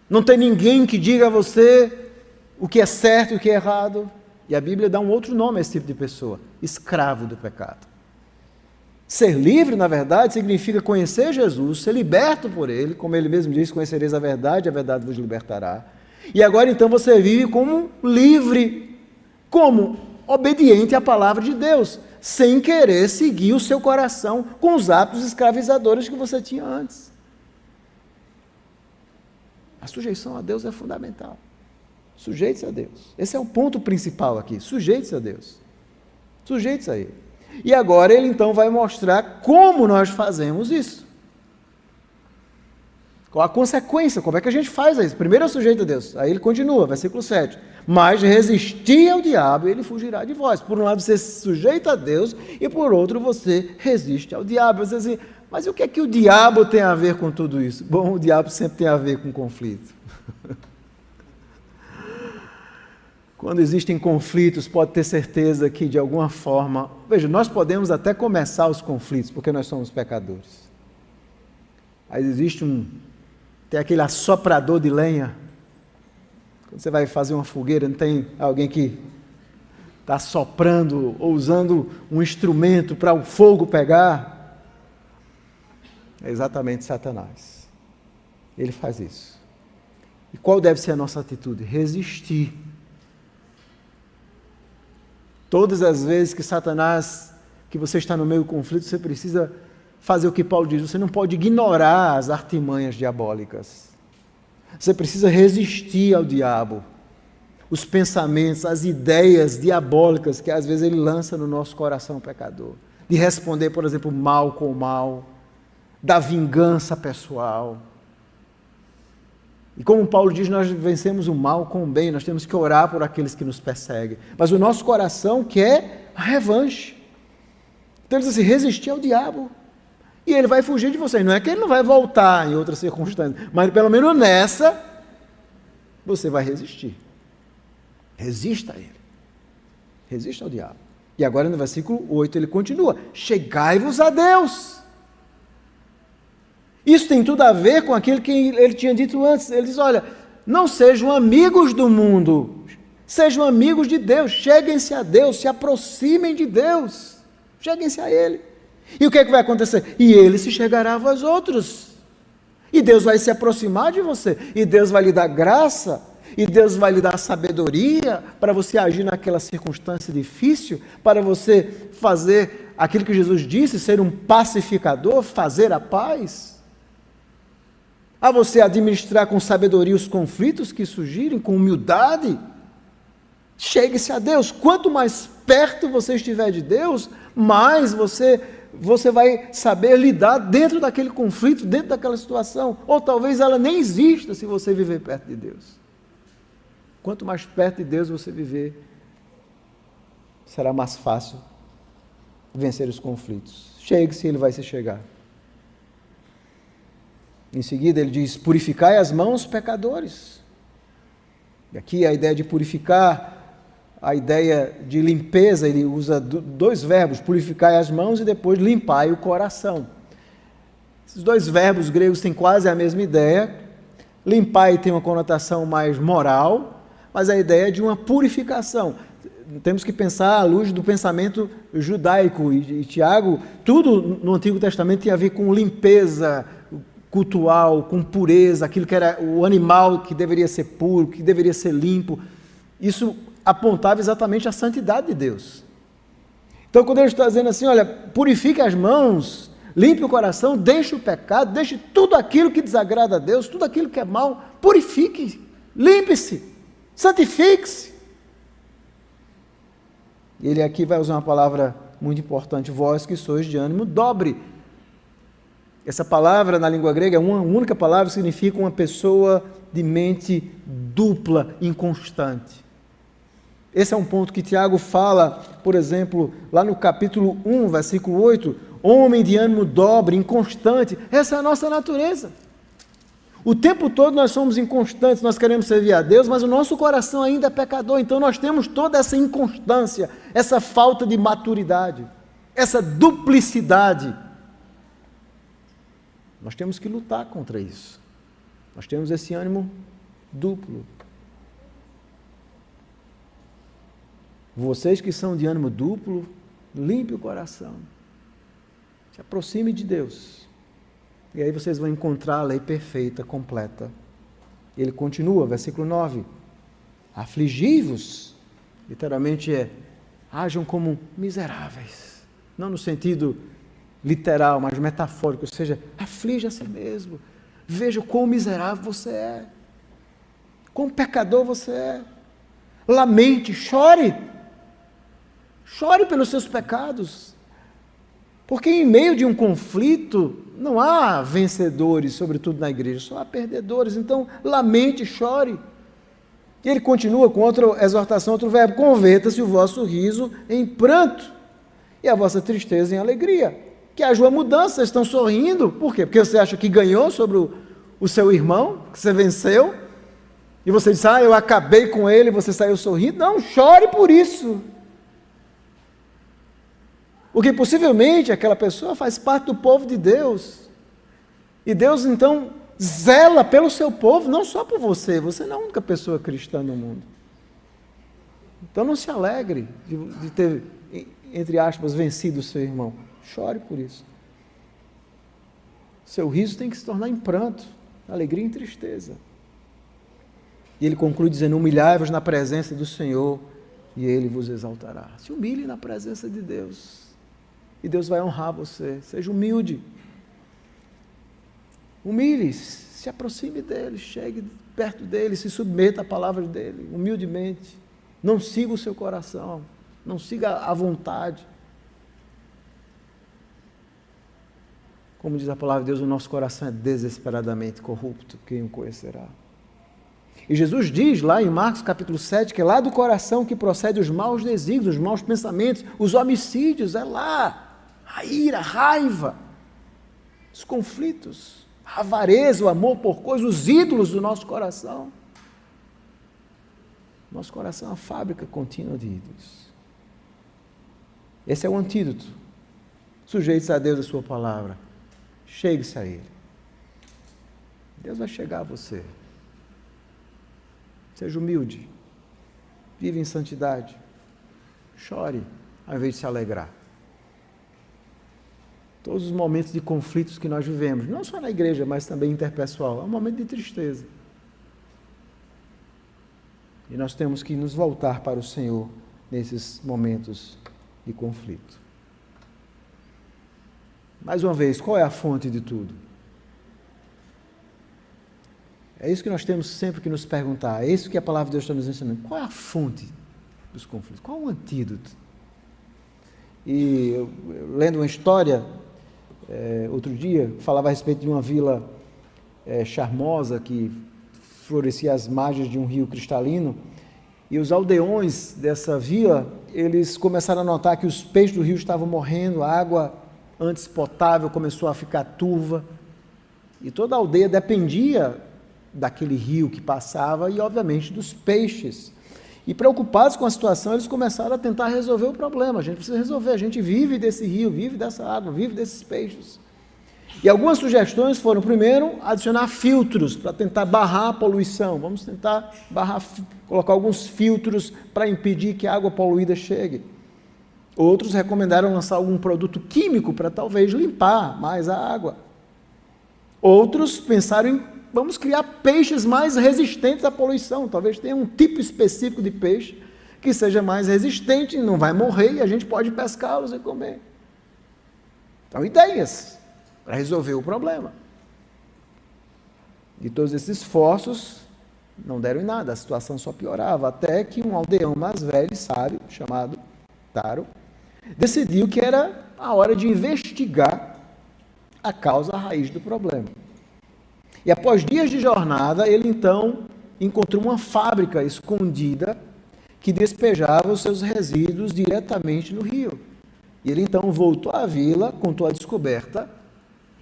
não tem ninguém que diga a você o que é certo e o que é errado. E a Bíblia dá um outro nome a esse tipo de pessoa: escravo do pecado. Ser livre, na verdade, significa conhecer Jesus, ser liberto por Ele, como Ele mesmo diz, conhecereis a verdade vos libertará. E agora então você vive como livre, como obediente à palavra de Deus, sem querer seguir o seu coração com os hábitos escravizadores que você tinha antes. A sujeição a Deus é fundamental. Sujeite-se a Deus. Esse é o ponto principal aqui. Sujeite-se a Deus. Sujeite-se a Ele. E agora ele então vai mostrar como nós fazemos isso. Qual a consequência? Como é que a gente faz isso? Primeiro é sujeito a Deus. Aí ele continua, versículo 7. Mas resisti ao diabo e ele fugirá de vós. Por um lado você se sujeita a Deus e por outro você resiste ao diabo. Você diz assim, mas o que é que o diabo tem a ver com tudo isso? Bom, o diabo sempre tem a ver com conflito. Quando existem conflitos, pode ter certeza que de alguma forma... Veja, nós podemos até começar os conflitos, porque nós somos pecadores. Aí existe tem aquele assoprador de lenha. Quando você vai fazer uma fogueira, não tem alguém que está soprando ou usando um instrumento para o fogo pegar? É exatamente Satanás. Ele faz isso. E qual deve ser a nossa atitude? Resistir. Todas as vezes que Satanás, que você está no meio do conflito, você precisa fazer o que Paulo diz, você não pode ignorar as artimanhas diabólicas. Você precisa resistir ao diabo, os pensamentos, as ideias diabólicas que às vezes ele lança no nosso coração pecador. De responder, por exemplo, mal com mal, da vingança pessoal. E como Paulo diz, nós vencemos o mal com o bem, nós temos que orar por aqueles que nos perseguem. Mas o nosso coração quer a revanche. Então ele diz assim, resistir ao diabo, e ele vai fugir de você. Não é que ele não vai voltar em outras circunstâncias, mas pelo menos nessa, você vai resistir. Resista a ele. Resista ao diabo. E agora no versículo 8 ele continua, chegai-vos a Deus. Isso tem tudo a ver com aquilo que ele tinha dito antes. Ele diz, olha, não sejam amigos do mundo, sejam amigos de Deus, cheguem-se a Deus, se aproximem de Deus, cheguem-se a Ele. E o que é que vai acontecer? E Ele se chegará a vós outros, e Deus vai se aproximar de você, e Deus vai lhe dar graça, e Deus vai lhe dar sabedoria para você agir naquela circunstância difícil, para você fazer aquilo que Jesus disse, ser um pacificador, fazer a paz. A você administrar com sabedoria os conflitos que surgirem, com humildade. Chegue-se a Deus. Quanto mais perto você estiver de Deus, mais você vai saber lidar dentro daquele conflito, dentro daquela situação. Ou talvez ela nem exista se você viver perto de Deus. Quanto mais perto de Deus você viver, será mais fácil vencer os conflitos. Chegue-se, ele vai se chegar. Em seguida ele diz, purificai as mãos, pecadores. E aqui a ideia de purificar, a ideia de limpeza, ele usa dois verbos, purificai as mãos e depois limpai o coração. Esses dois verbos gregos têm quase a mesma ideia. Limpai tem uma conotação mais moral, mas a ideia é de uma purificação. Temos que pensar à luz do pensamento judaico. E Tiago, tudo no Antigo Testamento tinha a ver com limpeza cultural, com pureza, aquilo que era o animal que deveria ser puro, que deveria ser limpo. Isso apontava exatamente a santidade de Deus. Então, quando ele está dizendo assim, olha, purifique as mãos, limpe o coração, deixe o pecado, deixe tudo aquilo que desagrada a Deus, tudo aquilo que é mal, purifique, limpe-se, santifique-se. Ele aqui vai usar uma palavra muito importante, vós que sois de ânimo dobre. Essa palavra na língua grega é uma única palavra, significa uma pessoa de mente dupla, inconstante. Esse é um ponto que Tiago fala, por exemplo, lá no capítulo 1, versículo 8, homem de ânimo dobre, inconstante, essa é a nossa natureza. O tempo todo nós somos inconstantes, nós queremos servir a Deus, mas o nosso coração ainda é pecador, então nós temos toda essa inconstância, essa falta de maturidade, essa duplicidade. Nós temos que lutar contra isso. Nós temos esse ânimo duplo. Vocês que são de ânimo duplo, limpe o coração. Se aproxime de Deus. E aí vocês vão encontrar a lei perfeita, completa. Ele continua, versículo 9. Afligi-vos, literalmente hajam como miseráveis. Não no sentido literal, mas metafórico, ou seja, aflige a si mesmo, veja o quão miserável você é, quão pecador você é, lamente, chore pelos seus pecados, porque em meio de um conflito, não há vencedores, sobretudo na igreja, só há perdedores, então lamente, chore. E ele continua com outra exortação, outro verbo, converta-se o vosso riso em pranto, e a vossa tristeza em alegria. Que haja uma mudança, vocês estão sorrindo, por quê? Porque você acha que ganhou sobre o seu irmão, que você venceu, e você diz, eu acabei com ele, e você saiu sorrindo. Não, chore por isso. Porque possivelmente aquela pessoa faz parte do povo de Deus, e Deus então zela pelo seu povo, não só por você não é a única pessoa cristã no mundo. Então não se alegre de ter, entre aspas, vencido o seu irmão. Chore por isso. Seu riso tem que se tornar em pranto, alegria e tristeza. E ele conclui dizendo, humilhai-vos na presença do Senhor e Ele vos exaltará. Se humilhe na presença de Deus e Deus vai honrar você. Seja humilde. Humilhe-se, se aproxime dEle, chegue perto dEle, se submeta à palavra dEle, humildemente. Não siga o seu coração, não siga a vontade. Como diz a palavra de Deus, o nosso coração é desesperadamente corrupto, quem o conhecerá? E Jesus diz lá em Marcos capítulo 7, que é lá do coração que procede os maus desígnios, os maus pensamentos, os homicídios, é lá. a ira, a raiva, os conflitos, a avareza, o amor por coisas, os ídolos do nosso coração. Nosso coração é uma fábrica contínua de ídolos. Esse é o antídoto. Sujeite-se a Deus e a sua palavra. Chegue-se a Ele. Deus vai chegar a você. Seja humilde. Vive em santidade. Chore, ao invés de se alegrar. Todos os momentos de conflitos que nós vivemos, não só na igreja, mas também interpessoal, é um momento de tristeza. E nós temos que nos voltar para o Senhor nesses momentos de conflito. Mais uma vez, qual é a fonte de tudo? É isso que nós temos sempre que nos perguntar, é isso que a palavra de Deus está nos ensinando. Qual é a fonte dos conflitos? Qual é o antídoto? E eu lendo uma história, outro dia, falava a respeito de uma vila charmosa que florescia às margens de um rio cristalino, e os aldeões dessa vila, eles começaram a notar que os peixes do rio estavam morrendo, a água antes potável começou a ficar turva, e toda a aldeia dependia daquele rio que passava e, obviamente, dos peixes. E preocupados com a situação, eles começaram a tentar resolver o problema. A gente precisa resolver, a gente vive desse rio, vive dessa água, vive desses peixes. E algumas sugestões foram, primeiro, adicionar filtros para tentar barrar a poluição. Vamos tentar colocar alguns filtros para impedir que a água poluída chegue. Outros recomendaram lançar algum produto químico para talvez limpar mais a água. Outros pensaram em, vamos criar peixes mais resistentes à poluição. Talvez tenha um tipo específico de peixe que seja mais resistente, não vai morrer e a gente pode pescá-los e comer. Então, ideias para resolver o problema. E todos esses esforços não deram em nada, a situação só piorava, até que um aldeão mais velho e sábio, chamado Taro, decidiu que era a hora de investigar a causa, a raiz do problema. E após dias de jornada, ele então encontrou uma fábrica escondida que despejava os seus resíduos diretamente no rio. E ele então voltou à vila, contou a descoberta,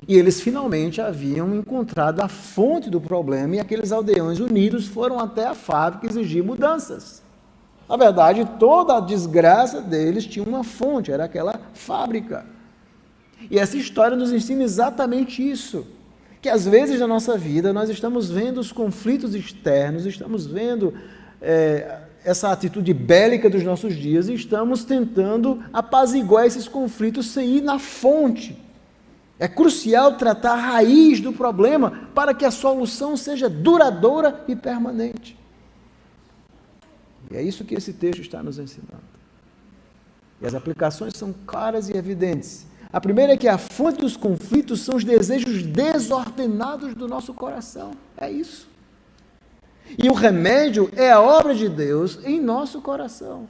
e eles finalmente haviam encontrado a fonte do problema, e aqueles aldeões unidos foram até a fábrica exigir mudanças. Na verdade, toda a desgraça deles tinha uma fonte, era aquela fábrica. E essa história nos ensina exatamente isso, que às vezes na nossa vida nós estamos vendo os conflitos externos, estamos vendo essa atitude bélica dos nossos dias e estamos tentando apaziguar esses conflitos sem ir na fonte. É crucial tratar a raiz do problema para que a solução seja duradoura e permanente. E é isso que esse texto está nos ensinando. E as aplicações são claras e evidentes. A primeira é que a fonte dos conflitos são os desejos desordenados do nosso coração. É isso. E o remédio é a obra de Deus em nosso coração.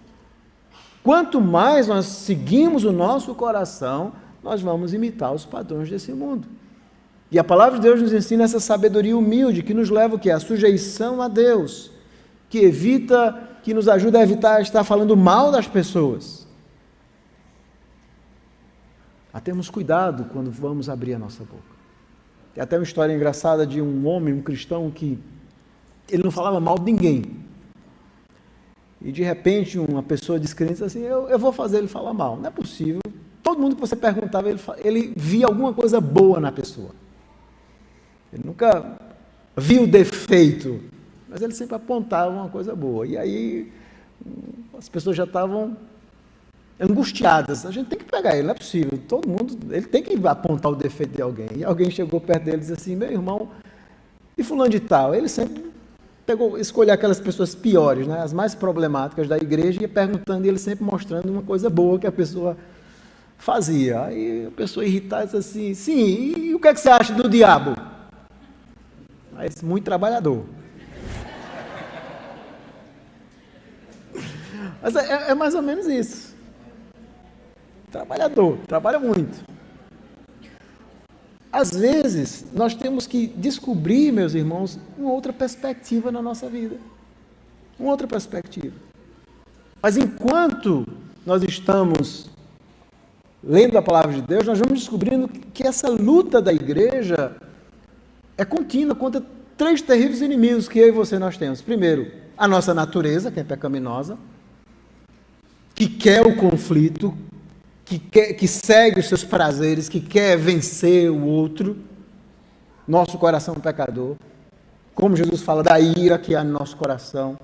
Quanto mais nós seguimos o nosso coração, nós vamos imitar os padrões desse mundo. E a palavra de Deus nos ensina essa sabedoria humilde, que nos leva o quê? A sujeição a Deus, que nos ajuda a evitar estar falando mal das pessoas. A termos cuidado quando vamos abrir a nossa boca. Tem até uma história engraçada de um homem, um cristão, que ele não falava mal de ninguém. E de repente uma pessoa descrente disse assim, eu vou fazer ele falar mal. Não é possível. Todo mundo que você perguntava, ele via alguma coisa boa na pessoa. Ele nunca viu defeito, mas ele sempre apontava uma coisa boa. E aí as pessoas já estavam angustiadas. A gente tem que pegar ele, não é possível. Todo mundo, ele tem que apontar o defeito de alguém. E alguém chegou perto dele e disse assim, meu irmão, e fulano de tal? Ele sempre escolheu aquelas pessoas piores, né, as mais problemáticas da igreja, e ia perguntando, e ele sempre mostrando uma coisa boa que a pessoa fazia. Aí a pessoa irritada disse assim, sim, e o que é que você acha do diabo? Mas muito trabalhador. Mas é mais ou menos isso. Trabalhador, trabalha muito. Às vezes, nós temos que descobrir, meus irmãos, uma outra perspectiva na nossa vida. Uma outra perspectiva. Mas enquanto nós estamos lendo a palavra de Deus, nós vamos descobrindo que essa luta da igreja é contínua contra 3 terríveis inimigos que eu e você nós temos. Primeiro, a nossa natureza, que é pecaminosa, que quer o conflito, que segue os seus prazeres, que quer vencer o outro, nosso coração pecador, como Jesus fala da ira que há no nosso coração.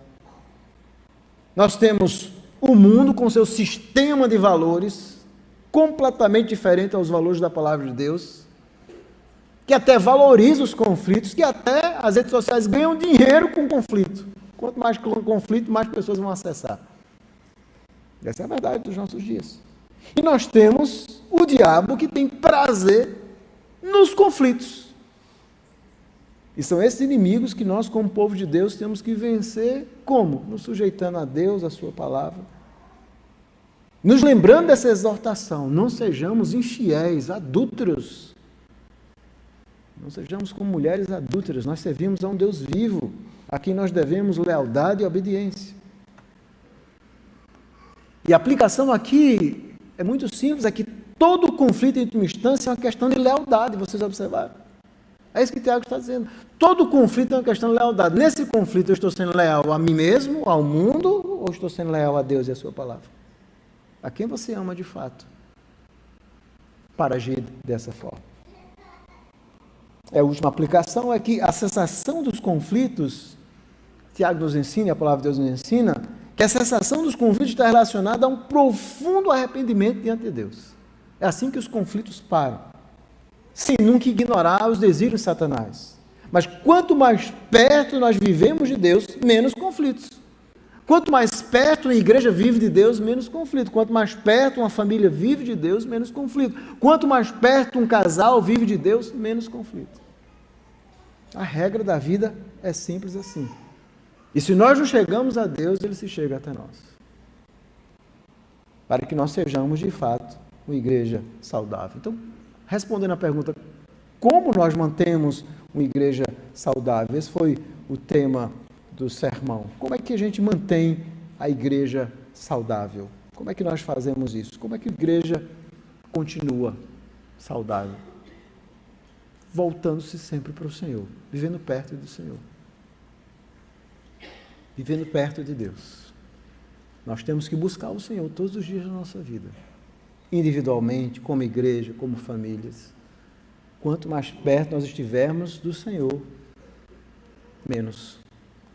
Nós temos o mundo com seu sistema de valores, completamente diferente aos valores da palavra de Deus, que até valoriza os conflitos, que até as redes sociais ganham dinheiro com conflito. Quanto mais conflito, mais pessoas vão acessar. Essa é a verdade dos nossos dias. E nós temos o diabo que tem prazer nos conflitos. E são esses inimigos que nós, como povo de Deus, temos que vencer como? Nos sujeitando a Deus, a sua palavra. Nos lembrando dessa exortação, não sejamos infiéis, adúlteros. Não sejamos como mulheres adúlteras, nós servimos a um Deus vivo, a quem nós devemos lealdade e obediência. E a aplicação aqui é muito simples, é que todo conflito em última instância é uma questão de lealdade, vocês observaram? É isso que Tiago está dizendo. Todo conflito é uma questão de lealdade. Nesse conflito eu estou sendo leal a mim mesmo, ao mundo, ou estou sendo leal a Deus e a sua palavra? A quem você ama de fato? Para agir dessa forma. A última aplicação é que a cessação dos conflitos, Tiago nos ensina, a palavra de Deus nos ensina, que a cessação dos conflitos está relacionada a um profundo arrependimento diante de Deus. É assim que os conflitos param. Sem nunca ignorar os desígnios de Satanás. Mas quanto mais perto nós vivemos de Deus, menos conflitos. Quanto mais perto a igreja vive de Deus, menos conflito. Quanto mais perto uma família vive de Deus, menos conflito. Quanto mais perto um casal vive de Deus, menos conflito. A regra da vida é simples assim. E se nós não chegamos a Deus, Ele se chega até nós. Para que nós sejamos, de fato, uma igreja saudável. Então, respondendo à pergunta, como nós mantemos uma igreja saudável? Esse foi o tema do sermão. Como é que a gente mantém a igreja saudável? Como é que nós fazemos isso? Como é que a igreja continua saudável? Voltando-se sempre para o Senhor, vivendo perto do Senhor. Vivendo perto de Deus. Nós temos que buscar o Senhor todos os dias da nossa vida. Individualmente, como igreja, como famílias. Quanto mais perto nós estivermos do Senhor, menos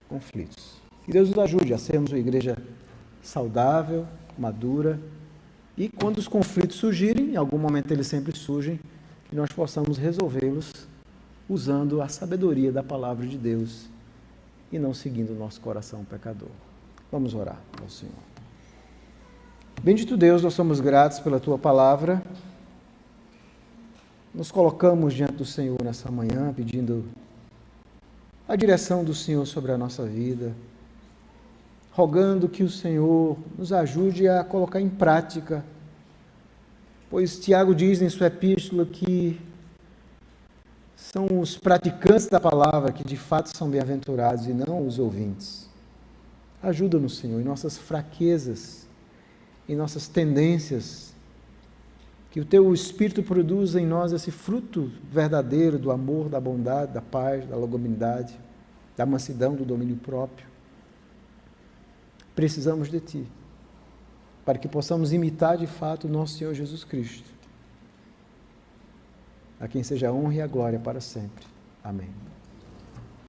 conflitos. Que Deus nos ajude a sermos uma igreja saudável, madura, e quando os conflitos surgirem, em algum momento eles sempre surgem, que nós possamos resolvê-los usando a sabedoria da palavra de Deus e não seguindo o nosso coração pecador. Vamos orar ao Senhor. Bendito Deus, nós somos gratos pela Tua palavra. Nos colocamos diante do Senhor nessa manhã, pedindo a direção do Senhor sobre a nossa vida, rogando que o Senhor nos ajude a colocar em prática, pois Tiago diz em sua epístola que são os praticantes da palavra que de fato são bem-aventurados e não os ouvintes. Ajuda-nos, Senhor, em nossas fraquezas, em nossas tendências, que o Teu Espírito produza em nós esse fruto verdadeiro do amor, da bondade, da paz, da longanimidade, da mansidão, do domínio próprio. Precisamos de Ti, para que possamos imitar de fato o nosso Senhor Jesus Cristo, a quem seja a honra e a glória para sempre. Amém.